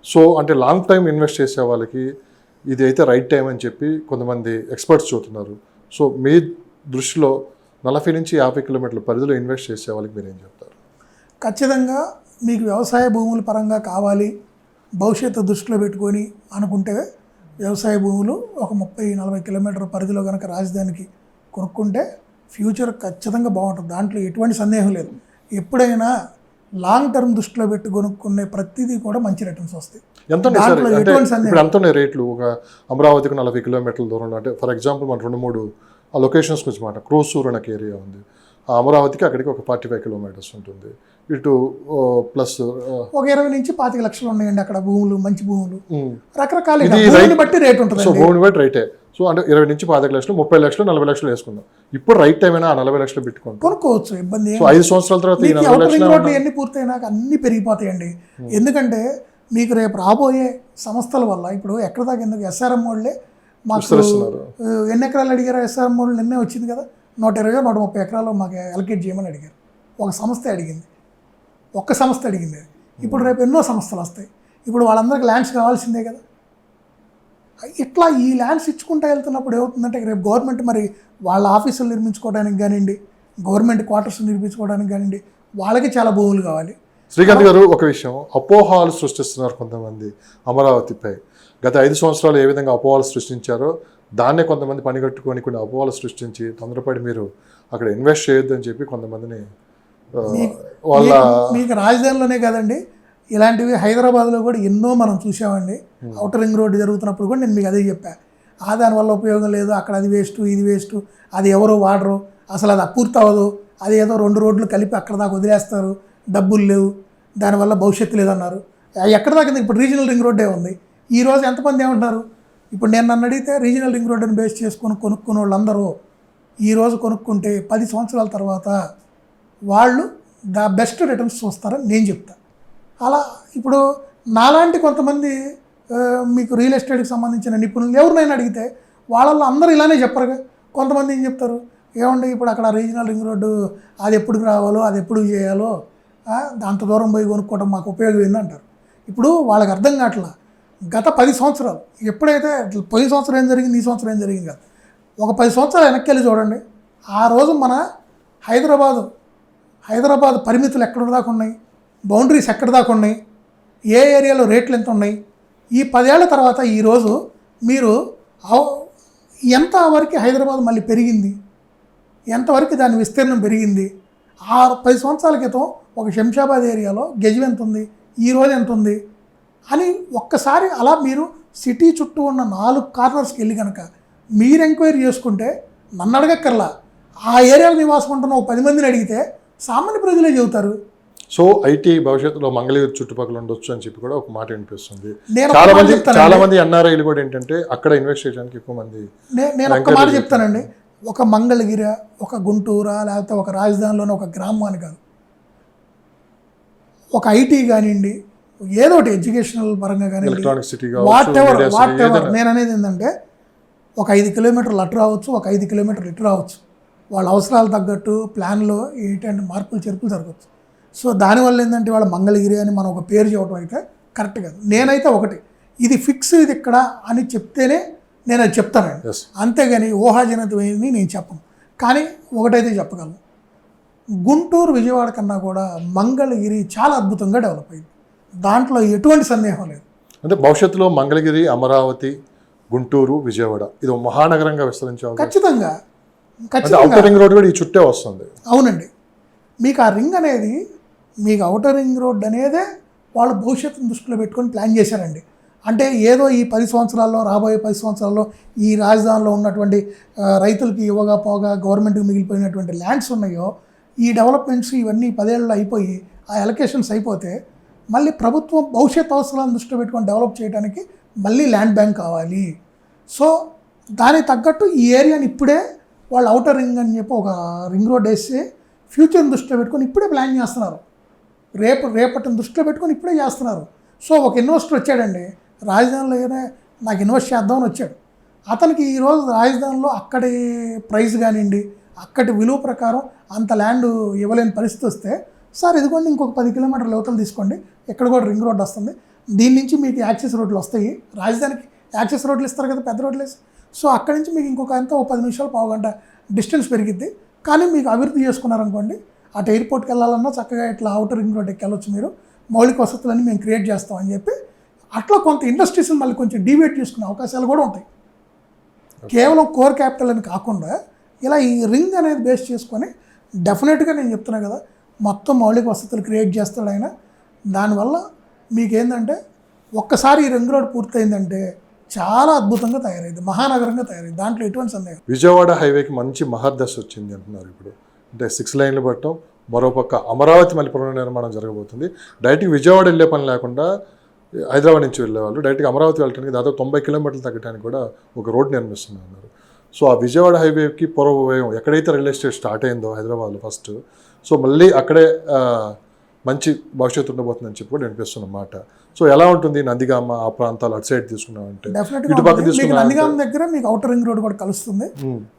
సో అంటే లాంగ్ టైం ఇన్వెస్ట్ చేసే వాళ్ళకి ఇది అయితే రైట్ టైం అని చెప్పి కొంతమంది ఎక్స్పర్ట్స్ చూస్తున్నారు. సో మీ దృష్టిలో 40 నుంచి 50 కిలోమీటర్ల పరిధిలో ఇన్వెస్ట్ చేసే వాళ్ళకి మీరు ఏం చెప్తారు? ఖచ్చితంగా మీకు వ్యవసాయ భూముల పరంగా కావాలి, భవిష్యత్తు దృష్టిలో పెట్టుకొని అనుకుంటే వ్యవసాయ భూములు ఒక 30-40 కిలోమీటర్ల పరిధిలో కనుక రాజధానికి కొనుక్కుంటే ఫ్యూచర్ ఖచ్చితంగా బాగుంటుంది. దాంట్లో ఎటువంటి సందేహం లేదు. ఎప్పుడైనా లాంగ్ టర్మ్ దృష్టిలో పెట్టి కొనుక్కునే ప్రతిదీ కూడా మంచి రిటర్న్స్ వస్తాయి. ఎంత ఇప్పుడు ఎంత ఉన్నాయి రేట్లు? ఒక అమరావతికి 40 కిలోమీటర్ల దూరంలో, అంటే ఫర్ ఎగ్జాంపుల్ మన 2-3 ఆ లొకేషన్స్ గురించి మాట, క్రోసూర్ అనే ఏరియా ఉంది, ఆ అమరావతికి అక్కడికి ఒక 45 కిలోమీటర్స్ ఉంటుంది. ఇటు ప్లస్ ఒక 20 నుంచి 25 లక్షలు ఉన్నాయండి అక్కడ భూములు, మంచి భూములు, రకరకాల భూమిని బట్టి రేట్ ఉంటుంది. సో భూమిని బట్టి రైటే. సో అంటే 20 నుంచి 25 లక్షలు, 30 లక్షలు, 40 లక్షలు వేసుకుందాం. ఇప్పుడు రైట్ టైం అయినా 40 లక్షలు పెట్టుకోండి, కొనుక్కోవచ్చు, ఇబ్బంది. సో 5 సంవత్సరాల తర్వాత రోడ్లు ఎన్ని పూర్తయినాక అన్ని పెరిగిపోతాయండి. ఎందుకంటే మీకు రేపు రాబోయే సంస్థల వల్ల ఇప్పుడు ఎక్కడ దాకా ఎందుకు ఎస్ఆర్ఎం వాళ్ళే మాకు ఎన్ని ఎకరాలు అడిగారు? ఎస్ఆర్ఎం వాళ్ళు నిన్నే వచ్చింది కదా, 120-130 ఎకరాలు మాకు అలొకేట్ చేయమని అడిగారు. ఒక సంస్థ అడిగింది, ఒక్క సంస్థ అడిగింది. ఇప్పుడు రేపు ఎన్నో సంస్థలు వస్తాయి. ఇప్పుడు వాళ్ళందరికీ ల్యాండ్స్ కావాల్సిందే కదా. ఇట్లా ఈ ల్యాండ్స్ ఇచ్చుకుంటూ వెళ్తున్నప్పుడు ఏమవుతుందంటే రేపు గవర్నమెంట్ మరి వాళ్ళ ఆఫీసులు నిర్మించుకోవడానికి కానివ్వండి, గవర్నమెంట్ క్వార్టర్స్ నిర్మించుకోవడానికి కానివ్వండి, వాళ్ళకి చాలా భూములు కావాలి. శ్రీకాంత్ గారు, ఒక విషయం, అపోహాలు సృష్టిస్తున్నారు కొంతమంది అమరావతిపై. గత 5 సంవత్సరాలు ఏ విధంగా అపోహాలు సృష్టించారో దాన్నే కొంతమంది పనిగట్టుకొని కొన్ని అపోహాలు సృష్టించి తొందరపడి మీరు అక్కడ ఇన్వెస్ట్ చేయొద్దని చెప్పి కొంతమందిని వాళ్ళ మీకు రాజధానిలోనే కదండి, ఇలాంటివి హైదరాబాద్లో కూడా ఎన్నో మనం చూసామండి. ఔటర్ రింగ్ రోడ్డు జరుగుతున్నప్పుడు కూడా నేను మీకు అదే చెప్పాను. దానివల్ల ఉపయోగం లేదు, అక్కడ అది వేస్ట్, ఇది వేస్ట్, అది ఎవరు వాడరు, అసలు అది పూర్తి అవ్వదు, అది ఏదో 2 రోడ్లు కలిపి అక్కడ దాకా వదిలేస్తారు, డబ్బులు లేవు, దానివల్ల భవిష్యత్తు లేదన్నారు. ఎక్కడ దాకా ఇప్పుడు రీజనల్ రింగ్ రోడ్డే ఉంది. ఈరోజు ఎంతమంది ఏమంటున్నారు? ఇప్పుడు నేను నన్ను అడిగితే రీజనల్ రింగ్ రోడ్డుని బేస్ చేసుకొని కొనుక్కున్న వాళ్ళందరూ ఈరోజు కొనుక్కుంటే 10 సంవత్సరాల తర్వాత వాళ్ళు బెస్ట్ రిటర్న్స్ చూస్తారని నేను చెప్తాను. అలా ఇప్పుడు నాలాంటి కొంతమంది మీకు రియల్ ఎస్టేట్కి సంబంధించిన నిపుణులు ఎవరినైనా అడిగితే వాళ్ళల్లో అందరూ ఇలానే చెప్పరుగా. కొంతమంది ఏం చెప్తారు, ఏమండి ఇప్పుడు అక్కడ రీజనల్ రింగ్ రోడ్డు అది ఎప్పుడు రావాలో, అది ఎప్పుడు చేయాలో, అంత దూరం పోయి కొనుక్కోవడం మాకు ఉపయోగం ఏందంటారు. ఇప్పుడు వాళ్ళకి అర్థం కావట్లా. గత 10 సంవత్సరాలు ఎప్పుడైతే పోయిన సంవత్సరం ఏం జరిగింది, ఈ సంవత్సరం ఏం జరిగింది కాదు, ఒక 10 సంవత్సరాలు వెనక్కి వెళ్ళి చూడండి. ఆ రోజు మన హైదరాబాద్ పరిమితులు ఎక్కడ దాకా ఉన్నాయి, బౌండరీస్ ఎక్కడ దాకా ఉన్నాయి, ఏ ఏరియాలో రేట్లు ఎంత ఉన్నాయి, ఈ 10 ఏళ్ల తర్వాత ఈరోజు మీరు ఎంతవరకు హైదరాబాద్ మళ్ళీ పెరిగింది, ఎంతవరకు దాని విస్తీర్ణం పెరిగింది. 10 సంవత్సరాల క్రితం ఒక శంషాబాద్ ఏరియాలో గజం ఎంత ఉంది, ఈరోజు ఎంత ఉంది అని ఒక్కసారి అలా మీరు సిటీ చుట్టూ ఉన్న 4 కార్నర్స్కి వెళ్ళి కనుక మీరు ఎంక్వైరీ చేసుకుంటే, నన్ను అడగక్కర్లా, ఆ ఏరియాలో నివాసం ఉంటున్న 10 మందిని అడిగితే సామాన్య ప్రజలే చెబుతారు. సో ఐటీ భవిష్యత్తులో మంగళగిరి చుట్టుపక్కల ఉండొచ్చు అని చెప్పి కూడా ఒక మాట వినిపిస్తుంది. చాలా మంది ఎన్ఆర్ఐలు కూడా ఏంటంటే అక్కడ ఇన్వెస్ట్ చేయడానికి ఎక్కువ మంది. నేను ఒక్క మాట చెప్తానండి, ఒక మంగళగిరి, ఒక గుంటూరా, లేకపోతే ఒక రాజధానిలోని ఒక గ్రామాన్ని కాదు, ఒక ఐటీ కానివ్వండి, ఏదో ఒకటి ఎడ్యుకేషనల్ పరంగా కానివ్వండి, వాట్ ఎవర్ నేను అనేది ఏంటంటే ఒక 5 కిలోమీటర్లు అటు రావచ్చు, ఒక 5 కిలోమీటర్లు ఇటు రావచ్చు. వాళ్ళ అవసరాలు తగ్గట్టు ప్లాన్లో ఏంటంటే మార్పులు చేర్పులు జరగవచ్చు. సో దానివల్ల ఏంటంటే వాళ్ళ మంగళగిరి అని మనం ఒక పేరు చెప్పడం అయితే కరెక్ట్ కాదు. నేనైతే ఒకటి, ఇది ఫిక్స్, ఇది ఇక్కడ అని చెప్తేనే నేను అది చెప్తానండి, అంతేగాని ఊహాజనితమైనది నేను చెప్పను. కానీ ఒకటైతే చెప్పగలను, గుంటూరు విజయవాడ కన్నా కూడా మంగళగిరి చాలా అద్భుతంగా డెవలప్ అయింది, దాంట్లో ఎటువంటి సందేహం లేదు. అంటే భవిష్యత్తులో మంగళగిరి, అమరావతి, గుంటూరు, విజయవాడ ఇది మహానగరంగా విస్తరించాలి ఖచ్చితంగా. ఔటర్ రింగ్ రోడ్ కూడా ఈ చుట్టే వస్తుంది. అవునండి, మీకు ఆ రింగ్ అనేది, మీకు ఔటర్ రింగ్ రోడ్ అనేదే వాళ్ళు భవిష్యత్తును దృష్టిలో పెట్టుకొని ప్లాన్ చేశారండి. అంటే ఏదో ఈ 10 సంవత్సరాల్లో, రాబోయే 10 సంవత్సరాల్లో ఈ రాజధానిలో ఉన్నటువంటి రైతులకి ఇవ్వగా పోగా గవర్నమెంట్కి మిగిలిపోయినటువంటి ల్యాండ్స్ ఉన్నాయో, ఈ డెవలప్మెంట్స్ ఇవన్నీ 10 ఏళ్ళలో అయిపోయి ఆ ఎలకేషన్స్ అయిపోతే మళ్ళీ ప్రభుత్వం భవిష్యత్ అవసరాలను దృష్టిలో పెట్టుకొని డెవలప్ చేయడానికి మళ్ళీ ల్యాండ్ బ్యాంక్ కావాలి. సో దానికి తగ్గట్టు ఈ ఏరియాని ఇప్పుడే వాళ్ళు అవుటర్ రింగ్ అని చెప్పి ఒక రింగ్ రోడ్ వేసి ఫ్యూచర్ని దృష్టిలో పెట్టుకొని ఇప్పుడే ప్లాన్ చేస్తున్నారు. రేపటిని దృష్టిలో పెట్టుకొని ఇప్పుడే చేస్తున్నారు. సో ఒక ఇన్వెస్టర్ వచ్చాడండి రాజధానిలోనే నాకు ఇన్వెస్ట్ చేద్దామని వచ్చాడు. అతనికి ఈరోజు రాజధానిలో అక్కడి ప్రైస్ కానివ్వండి, అక్కడి విలువ ప్రకారం అంత ల్యాండ్ ఇవ్వలేని పరిస్థితి వస్తే, సార్ ఇదిగోండి ఇంకొక 10 కిలోమీటర్ల లోతలు తీసుకోండి, ఇక్కడ కూడా రింగ్ రోడ్ వస్తుంది, దీని నుంచి మీకు యాక్సెస్ రోడ్లు వస్తాయి, రాజధానికి యాక్సెస్ రోడ్లు ఇస్తారు కదా పెద్ద రోడ్లు వేసి, సో అక్కడి నుంచి మీకు ఇంకొక అంతా 10 నిమిషాలు పావుగంట డిస్టెన్స్ పెరిగిద్ది. కానీ మీకు అభివృద్ధి చేసుకున్నారనుకోండి, అటు ఎయిర్పోర్ట్కి వెళ్ళాలన్నా చక్కగా ఇట్లా అవుటర్ రింగ్ రోడ్ ఎక్కెళ్ళొచ్చు, మీరు మౌలిక వసతులన్నీ మేము క్రియేట్ చేస్తామని చెప్పి అట్లా కొంత ఇండస్ట్రీస్ని మళ్ళీ కొంచెం డివేట్ చేసుకునే అవకాశాలు కూడా ఉంటాయి. కేవలం కోర్ క్యాపిటల్ అని కాకుండా ఇలా ఈ రింగ్ అనేది బేస్ చేసుకొని డెఫినెట్గా నేను చెప్తున్నా కదా, మొత్తం మౌలిక వసతులు క్రియేట్ చేస్తాడు ఆయన. దానివల్ల మీకేంటంటే ఒక్కసారి ఈ రింగ్ రోడ్ పూర్తయిందంటే చాలా అద్భుతంగా తయారైంది, మహానగరంగా తయారైంది, దాంట్లో ఎటువంటి సందేహం. విజయవాడ హైవేకి మంచి మహర్దశ వచ్చింది అంటున్నారు ఇప్పుడు. అంటే 6 లైన్లు పట్టడం, మరోపక్క అమరావతి మళ్ళీ పునర్నిర్మాణం జరగబోతుంది. డైరెక్ట్గా విజయవాడ వెళ్ళే పని లేకుండా హైదరాబాద్ నుంచి వెళ్ళేవాళ్ళు డైరెక్ట్గా అమరావతి వెళ్ళడానికి దాదాపు 90 కిలోమీటర్లు తగ్గడానికి కూడా ఒక రోడ్ నిర్మిస్తున్నారు. సో ఆ విజయవాడ హైవేకి పూర్వవయం ఎక్కడైతే రియల్ ఎస్టేట్ స్టార్ట్ అయిందో హైదరాబాద్లో ఫస్ట్, సో మళ్ళీ అక్కడే మంచి భవిష్యత్తు ఉండబోతుందని చెప్పి కూడా వినిపిస్తున్న మాట. సో ఎలా ఉంటుంది నందిగామ ఆ ప్రాంతాలు అటు సైడ్ తీసుకున్నామంటే, ఇటుపక్క తీసుకున్నా నందిగామ దగ్గర మీకు అవుటర్ రింగ్ రోడ్ కూడా కలుస్తుంది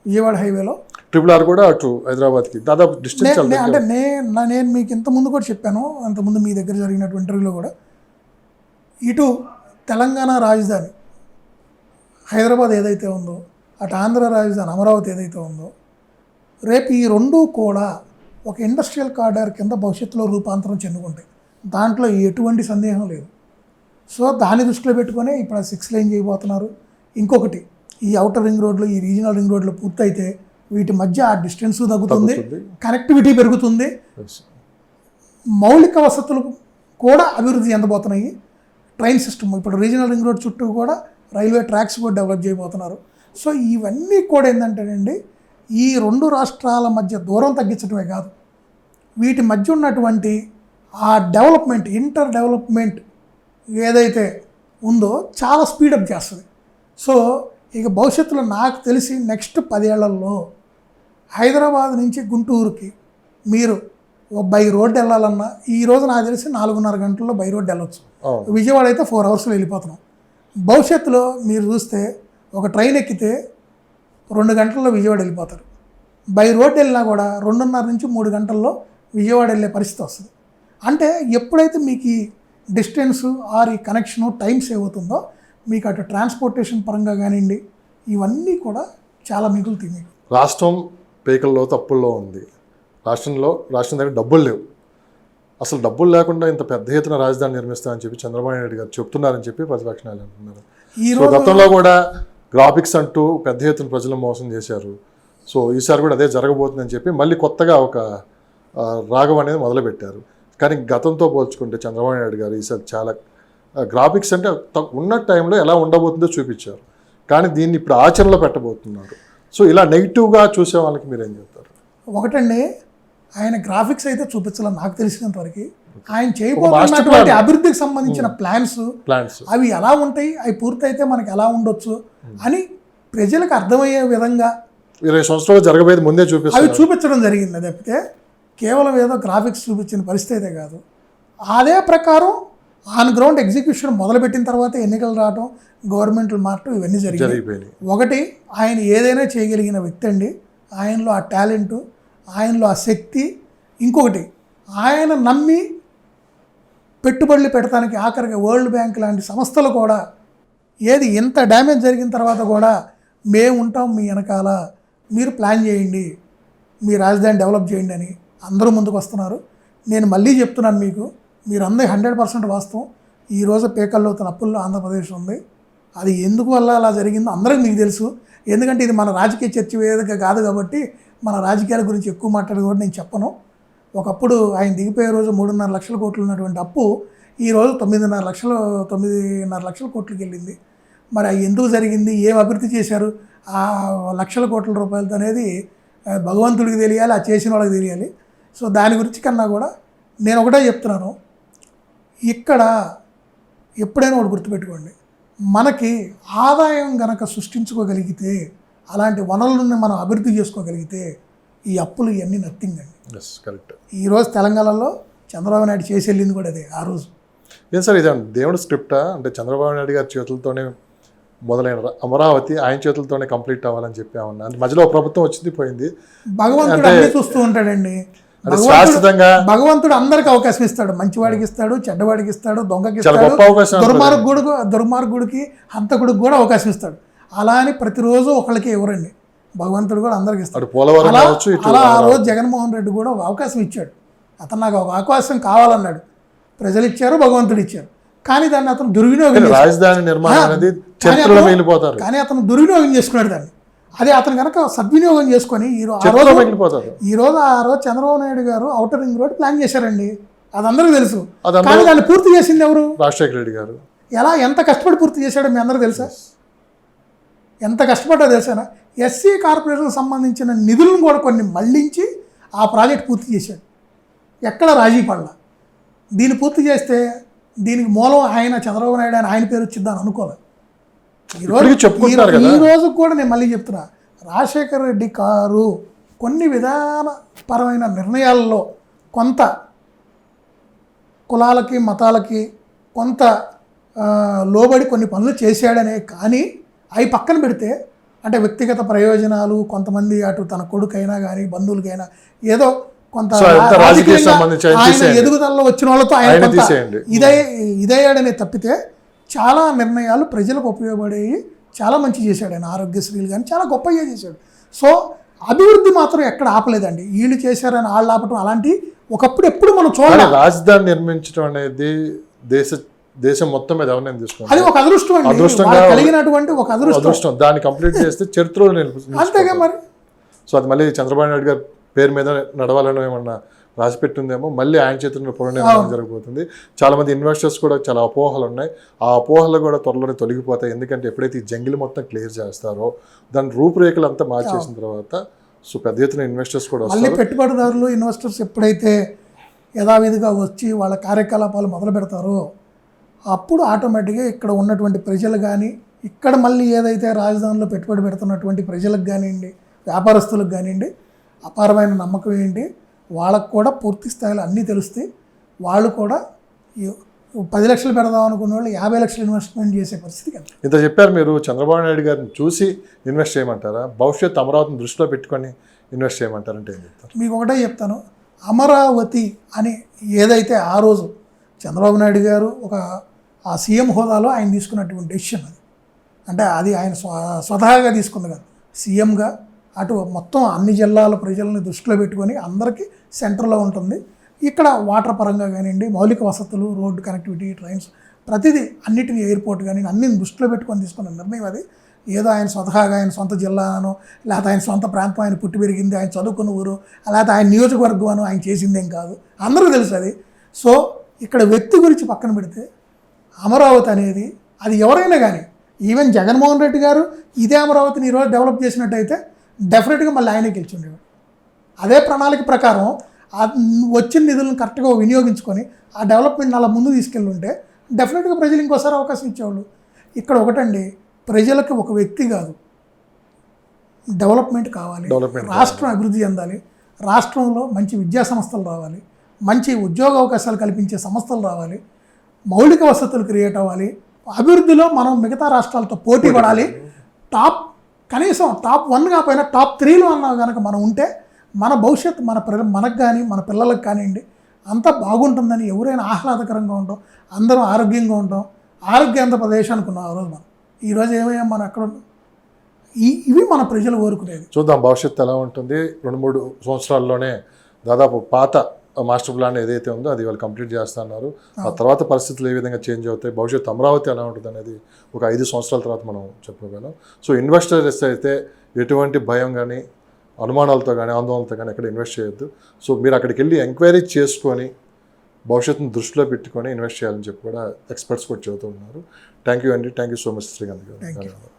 విజయవాడ హైవేలో. RRR కూడా అటు హైదరాబాద్కి దాదాపు డిస్టెన్స్. అంటే నేను మీకు ఇంతకుముందు కూడా చెప్పాను, అంతకుముందు మీ దగ్గర జరిగినటువంటి ఇంటర్వ్యూలో కూడా, ఇటు తెలంగాణ రాజధాని హైదరాబాద్ ఏదైతే ఉందో, అటు ఆంధ్ర రాజధాని అమరావతి ఏదైతే ఉందో, రేపు ఈ రెండూ కూడా ఒక ఇండస్ట్రియల్ కారిడార్ కింద భవిష్యత్తులో రూపాంతరం చెందుకుంటాయి, దాంట్లో ఎటువంటి సందేహం లేదు. సో దాన్ని దృష్టిలో పెట్టుకొని ఇప్పుడు 6 లైన్ చేయబోతున్నారు. ఇంకొకటి ఈ అవుటర్ రింగ్ రోడ్లు, ఈ రీజనల్ రింగ్ రోడ్లు పూర్తయితే వీటి మధ్య ఆ డిస్టెన్స్ తగ్గుతుంది, కనెక్టివిటీ పెరుగుతుంది, మౌలిక వసతులు కూడా అభివృద్ధి చెందబోతున్నాయి. ట్రైన్ సిస్టమ్ ఇప్పుడు రీజనల్ రింగ్ రోడ్ చుట్టూ కూడా రైల్వే ట్రాక్స్ కూడా డెవలప్ చేయబోతున్నారు. సో ఇవన్నీ కూడా ఏంటంటేనండి, ఈ 2 రాష్ట్రాల మధ్య దూరం తగ్గించడమే కాదు, వీటి మధ్య ఉన్నటువంటి ఆ డెవలప్మెంట్, ఇంటర్ డెవలప్మెంట్ ఏదైతే ఉందో చాలా స్పీడప్ చేస్తుంది. సో ఇక భవిష్యత్తులో నాకు తెలిసి నెక్స్ట్ 10 ఏళ్లలో హైదరాబాద్ నుంచి గుంటూరుకి మీరు బై రోడ్ వెళ్ళాలన్నా ఈరోజు నాకు తెలిసి 4:30 గంటల్లో బై రోడ్ వెళ్ళొచ్చు. విజయవాడ అయితే 4 అవర్స్లో వెళ్ళిపోతున్నాం. భవిష్యత్తులో మీరు చూస్తే ఒక ట్రైన్ ఎక్కితే 2 గంటల్లో విజయవాడ వెళ్ళిపోతారు. బై రోడ్ వెళ్ళినా కూడా 2:30 నుంచి 3 గంటల్లో విజయవాడ వెళ్ళే పరిస్థితి వస్తుంది. అంటే ఎప్పుడైతే మీకు ఈ డిస్టెన్స్ ఆర్ ఈ కనెక్షను టైం సేవ్ అవుతుందో, మీకు అటు ట్రాన్స్పోర్టేషన్ పరంగా కానివ్వండి, ఇవన్నీ కూడా చాలా మిగులుతాయి. మీకు రాష్ట్రం పేకల్లో తప్పుల్లో ఉంది. రాష్ట్రం దగ్గర డబ్బులు లేవు. అసలు డబ్బులు లేకుండా ఇంత పెద్ద ఎత్తున రాజధాని నిర్మిస్తామని చెప్పి చంద్రబాబు నాయుడు గారు చెప్తున్నారని చెప్పి ప్రతిపక్షాలు అంటున్నారు. సో గతంలో కూడా గ్రాఫిక్స్ అంటూ పెద్ద ఎత్తున ప్రజలను మోసం చేశారు. సో ఈసారి కూడా అదే జరగబోతుందని చెప్పి మళ్ళీ కొత్తగా ఒక రాగం అనేది మొదలుపెట్టారు. కానీ గతంతో పోల్చుకుంటే చంద్రబాబు నాయుడు గారు ఈసారి చాలా గ్రాఫిక్స్ అంటే ఉన్న టైంలో ఎలా ఉండబోతుందో చూపించారు. కానీ దీన్ని ఇప్పుడు ఆచరణలో పెట్టబోతున్నారు. సో ఇలా నెగిటివ్గా చూసే వాళ్ళకి మీరేం చెప్తారు? ఒకటండి, ఆయన గ్రాఫిక్స్ అయితే చూపించాలని నాకు తెలిసినంత వరకు, ఆయన చేయబోతున్నటువంటి అభివృద్ధికి సంబంధించిన ప్లాన్స్ అవి ఎలా ఉంటాయి, అవి పూర్తయితే మనకి ఎలా ఉండొచ్చు అని ప్రజలకు అర్థమయ్యే విధంగా 20 సంవత్సరాలు జరగబోయేది ముందే అవి చూపించడం జరిగింది. తప్పితే కేవలం ఏదో గ్రాఫిక్స్ చూపించిన పరిస్థితి అయితే కాదు. అదే ప్రకారం ఆన్ గ్రౌండ్ ఎగ్జిక్యూషన్ మొదలుపెట్టిన తర్వాత ఎన్నికలు రావడం, గవర్నమెంట్లు మారటం, ఇవన్నీ జరిగిపోయినాయి. ఒకటి, ఆయన ఏదైనా చేయగలిగిన వ్యక్తి అండి. ఆయనలో ఆ టాలెంటు, ఆయనలో ఆ శక్తి. ఇంకొకటి, ఆయన నమ్మి పెట్టుబడులు పెట్టడానికి ఆఖరికి వరల్డ్ బ్యాంక్ లాంటి సంస్థలు కూడా ఏది ఇంత డ్యామేజ్ జరిగిన తర్వాత కూడా మేము ఉంటాం మీ వెనకాల, మీరు ప్లాన్ చేయండి, మీ రాజధాని డెవలప్ చేయండి అని అందరూ ముందుకు వస్తున్నారు. నేను మళ్ళీ చెప్తున్నాను మీకు, మీరు అందరూ 100% వాస్తవం. ఈరోజు పేకల్లో అప్పుల్లో ఆంధ్రప్రదేశ్ ఉంది. అది ఎందుకు వల్ల అలా జరిగిందో అందరికీ మీకు తెలుసు. ఎందుకంటే ఇది మన రాజకీయ చర్చ వేదిక కాదు కాబట్టి మన రాజకీయాల గురించి ఎక్కువ మాట్లాడి కూడా నేను చెప్పను. ఒకప్పుడు ఆయన దిగిపోయే రోజు 3.5 లక్షల కోట్లు ఉన్నటువంటి అప్పు ఈరోజు 9.5 లక్షల కోట్లకి వెళ్ళింది. మరి అది ఎందుకు జరిగింది, ఏం అభివృద్ధి చేశారు ఆ లక్షల కోట్ల రూపాయలతో అనేది భగవంతుడికి తెలియాలి, ఆ చేసిన వాళ్ళకి తెలియాలి. సో దాని గురించి కన్నా కూడా నేను ఒకటే చెప్తున్నాను, ఇక్కడ ఎప్పుడైనా ఒకటి గుర్తుపెట్టుకోండి, మనకి ఆదాయం గనక సృష్టించుకోగలిగితే, అలాంటి వనరులను మనం అభివృద్ధి చేసుకోగలిగితే ఈ అప్పులు ఇవన్నీ నథింగ్ అండి. కరెక్ట్. ఈరోజు తెలంగాణలో చంద్రబాబు నాయుడు చేసి వెళ్ళింది కూడా అదే ఆ రోజు. ఏం సార్ ఇది దేవుడి స్క్రిప్టా? అంటే చంద్రబాబు నాయుడు గారి చేతులతోనే మొదలైన అమరావతి ఆయన చేతులతోనే కంప్లీట్ అవ్వాలని చెప్పి ఏమన్నా, అంటే మధ్యలో ప్రభుత్వం వచ్చింది పోయింది, భగవంతుడు అన్నీ చూస్తూ ఉంటాడండి. శాశ్వతంగా భగవంతుడు అందరికి అవకాశం ఇస్తాడు, మంచివాడికి ఇస్తాడు, చెడ్డవాడికి ఇస్తాడు, దొంగకి చాలా ఇస్తాడు, గొప్ప అవకాశం. దుర్మార్గుడికి హంతకుడికి కూడా అవకాశం ఇస్తాడు. అలా అని ప్రతిరోజు ఒకళ్ళకి ఎవరండి, భగవంతుడు కూడా అందరికి ఇస్తాడు. అలా ఆ రోజు జగన్మోహన్ రెడ్డి కూడా ఒక అవకాశం ఇచ్చాడు. అతను నాకు ఒక అవకాశం కావాలన్నాడు, ప్రజలు ఇచ్చారు, భగవంతుడు ఇచ్చారు. కానీ దాన్ని అతను దుర్వినియోగం, రాజధాని నిర్మాణం అనేది కానీ అతను దుర్వినియోగం చేసుకున్నాడు దాన్ని. అదే అతను కనుక సద్వినియోగం చేసుకొని ఈరోజు ఆ రోజు చంద్రబాబు నాయుడు గారు ఔటర్ రింగ్ రోడ్ ప్లాన్ చేశారండి, అది అందరికీ తెలుసు. కానీ దాన్ని పూర్తి చేసింది ఎవరు? రాజశేఖర రెడ్డి గారు. ఎలా ఎంత కష్టపడి పూర్తి చేశాడో మీ అందరూ తెలుసా? ఎంత కష్టపడ్డా తెలుసానా? ఎస్సీ కార్పొరేషన్కి సంబంధించిన నిధులను కూడా కొన్ని మళ్లించి ఆ ప్రాజెక్ట్ పూర్తి చేశాడు. ఎక్కడ రాజీ పడలా. దీన్ని పూర్తి చేస్తే దీనికి మూలం ఆయన చంద్రబాబు నాయుడు అని ఆయన పేరు వచ్చిద్దాని అనుకోవాలి. ఈ రోజు కూడా నేను మళ్ళీ చెప్తున్నా, రాజశేఖర రెడ్డి గారు కొన్ని విధానపరమైన నిర్ణయాల్లో కొంత కులాలకి మతాలకి కొంత లోబడి కొన్ని పనులు చేశాడనే, కానీ అవి పక్కన పెడితే, అంటే వ్యక్తిగత ప్రయోజనాలు కొంతమంది అటు తన కొడుకైనా కానీ బంధువులకైనా ఏదో కొంత ఆయన ఎదుగుదలలో వచ్చిన వాళ్ళతో ఆయన ఇదయ్యాడనే తప్పితే చాలా నిర్ణయాలు ప్రజలకు ఉపయోగపడేవి, చాలా మంచి చేశాడు ఆయన. ఆరోగ్యశ్రీలు కానీ చాలా గొప్పగా చేశాడు. సో అభివృద్ధి మాత్రం ఎక్కడ ఆపలేదండి. వీళ్ళు చేశారని వాళ్ళు ఆపటం అలాంటి ఒకప్పుడు ఎప్పుడు మనం చూడాలి. రాజధాని నిర్మించడం అనేది దేశం మొత్తం మీద ఎవరైనా తీసుకుంటారు, అది ఒక అదృష్టం అండి, అదృష్టంగా కలిగినటువంటి ఒక అదృష్టం. దాన్ని కంప్లీట్ చేస్తే చరిత్రలో అంతేగా మరి. సో అది మళ్ళీ చంద్రబాబు నాయుడు గారి పేరు మీద నడవాలని ఏమన్నా రాసి పెట్టిందేమో, మళ్ళీ ఆయన చేతుల్లో పునర్నిర్మాణం జరగబోతుంది. చాలామంది ఇన్వెస్టర్స్ కూడా చాలా అపోహలు ఉన్నాయి, ఆ అపోహలు కూడా త్వరలోనే తొలగిపోతాయి. ఎందుకంటే ఎప్పుడైతే ఈ జంగిల్ మొత్తం క్లియర్ చేస్తారో, దాని రూపురేఖలు అంతా మార్చేసిన తర్వాత సో పెద్ద ఎత్తున ఇన్వెస్టర్స్ కూడా మళ్ళీ పెట్టుబడిదారులు ఇన్వెస్టర్స్ ఎప్పుడైతే యథావిధిగా వచ్చి వాళ్ళ కార్యకలాపాలు మొదలు పెడతారో అప్పుడు ఆటోమేటిక్గా ఇక్కడ ఉన్నటువంటి ప్రజలు కానీ, ఇక్కడ మళ్ళీ ఏదైతే రాజధానిలో పెట్టుబడి పెడుతున్నటువంటి ప్రజలకు కానివ్వండి, వ్యాపారస్తులకు కానివ్వండి, అపారమైన నమ్మకం ఏంటి, వాళ్ళకు కూడా పూర్తి స్థాయిలో అన్నీ తెలుస్తాయి. వాళ్ళు కూడా 10 లక్షలు పెడదాం అనుకున్న వాళ్ళు 50 లక్షలు ఇన్వెస్ట్మెంట్ చేసే పరిస్థితి కదా. ఇంత చెప్పారు మీరు. చంద్రబాబు నాయుడు గారిని చూసి ఇన్వెస్ట్ చేయమంటారా, భవిష్యత్తు అమరావతిని దృష్టిలో పెట్టుకొని ఇన్వెస్ట్ చేయమంటారంటే ఏం చెప్తారు? మీకు ఒకటే చెప్తాను, అమరావతి అని ఏదైతే ఆ రోజు చంద్రబాబు నాయుడు గారు ఆ సీఎం హోదాలో ఆయన తీసుకున్నటువంటి డెసిషన్ అది, అంటే అది ఆయన స్వతహాగా తీసుకుంది కాదు, సీఎంగా అటు మొత్తం అన్ని జిల్లాల ప్రజలను దృష్టిలో పెట్టుకొని అందరికీ సెంటర్లో ఉంటుంది. ఇక్కడ వాటర్ పరంగా కానివ్వండి, మౌలిక వసతులు, రోడ్డు కనెక్టివిటీ, ట్రైన్స్, ప్రతిదీ అన్నిటిని ఎయిర్పోర్ట్ కానీ అన్ని దృష్టిలో పెట్టుకొని తీసుకున్న నిర్ణయం అది. ఏదో ఆయన స్వతహాగా ఆయన సొంత జిల్లానో లేకపోతే ఆయన సొంత ప్రాంతం, ఆయన పుట్టి పెరిగింది, ఆయన చదువుకున్న ఊరు, లేకపోతే ఆయన నియోజకవర్గం ఆయన చేసిందేం కాదు, అందరూ తెలుసు అది. సో ఇక్కడ వ్యక్తి గురించి పక్కన పెడితే అమరావతి అనేది అది ఎవరైనా కానీ, ఈవెన్ జగన్మోహన్ రెడ్డి గారు ఇదే అమరావతిని ఈరోజు డెవలప్ చేసినట్టయితే డెఫినెట్గా మళ్ళీ ఆయనే గెలిచిండేవాడు. అదే ప్రణాళిక ప్రకారం వచ్చిన నిధులను కరెక్ట్గా వినియోగించుకొని ఆ డెవలప్మెంట్ అలా ముందు తీసుకెళ్ళి ఉంటే డెఫినెట్గా ప్రజలు ఇంకోసారి అవకాశం ఇచ్చేవాళ్ళు. ఇక్కడ ఒకటండి, ప్రజలకు ఒక వ్యక్తి కాదు, డెవలప్మెంట్ కావాలి, రాష్ట్రం అభివృద్ధి చెందాలి, రాష్ట్రంలో మంచి విద్యా సంస్థలు రావాలి, మంచి ఉద్యోగ అవకాశాలు కల్పించే సంస్థలు రావాలి, మౌలిక వసతులు క్రియేట్ అవ్వాలి, అభివృద్ధిలో మనం మిగతా రాష్ట్రాలతో పోటీ పడాలి, కనీసం టాప్ 1 కాకపోయినా టాప్ 3లో అన్నా కనుక మనం ఉంటే మన భవిష్యత్తు మనకు కానీ మన పిల్లలకు కానివ్వండి అంతా బాగుంటుందని ఎవరైనా ఆహ్లాదకరంగా ఉంటాం, అందరం ఆరోగ్యంగా ఉంటాం. ఆరోగ్యాంధ్రప్రదేశ్ అనుకున్నాం ఆ రోజు మనం. ఈరోజు ఏమయ్యాం మనం ఎక్కడ ఉన్నాం? ఇవి మన ప్రజలు కోరుకునేది. చూద్దాం భవిష్యత్తు ఎలా ఉంటుంది. 2-3 సంవత్సరాల్లోనే దాదాపు పాత మాస్టర్ ప్లాన్ ఏదైతే ఉందో అది వాళ్ళు కంప్లీట్ చేస్తున్నారు. ఆ తర్వాత పరిస్థితులు ఏ విధంగా చేంజ్ అవుతాయి, భవిష్యత్తు అమరావతి ఎలా ఉంటుంది అనేది ఒక 5 సంవత్సరాల తర్వాత మనం చెప్పగలం. సో ఇన్వెస్టర్స్ అయితే ఎటువంటి భయం కానీ అనుమానాలతో కానీ ఆందోళనతో కానీ ఎక్కడ ఇన్వెస్ట్ చేయొద్దు. సో మీరు అక్కడికి వెళ్ళి ఎంక్వైరీ చేసుకొని భవిష్యత్తును దృష్టిలో పెట్టుకొని ఇన్వెస్ట్ చేయాలని చెప్పి కూడా ఎక్స్పర్ట్స్ కూడా చెబుతూ ఉన్నారు. థ్యాంక్ యూ అండి, thank you so much Srikanth గారు. Thank you. ధన్యవాదాలు.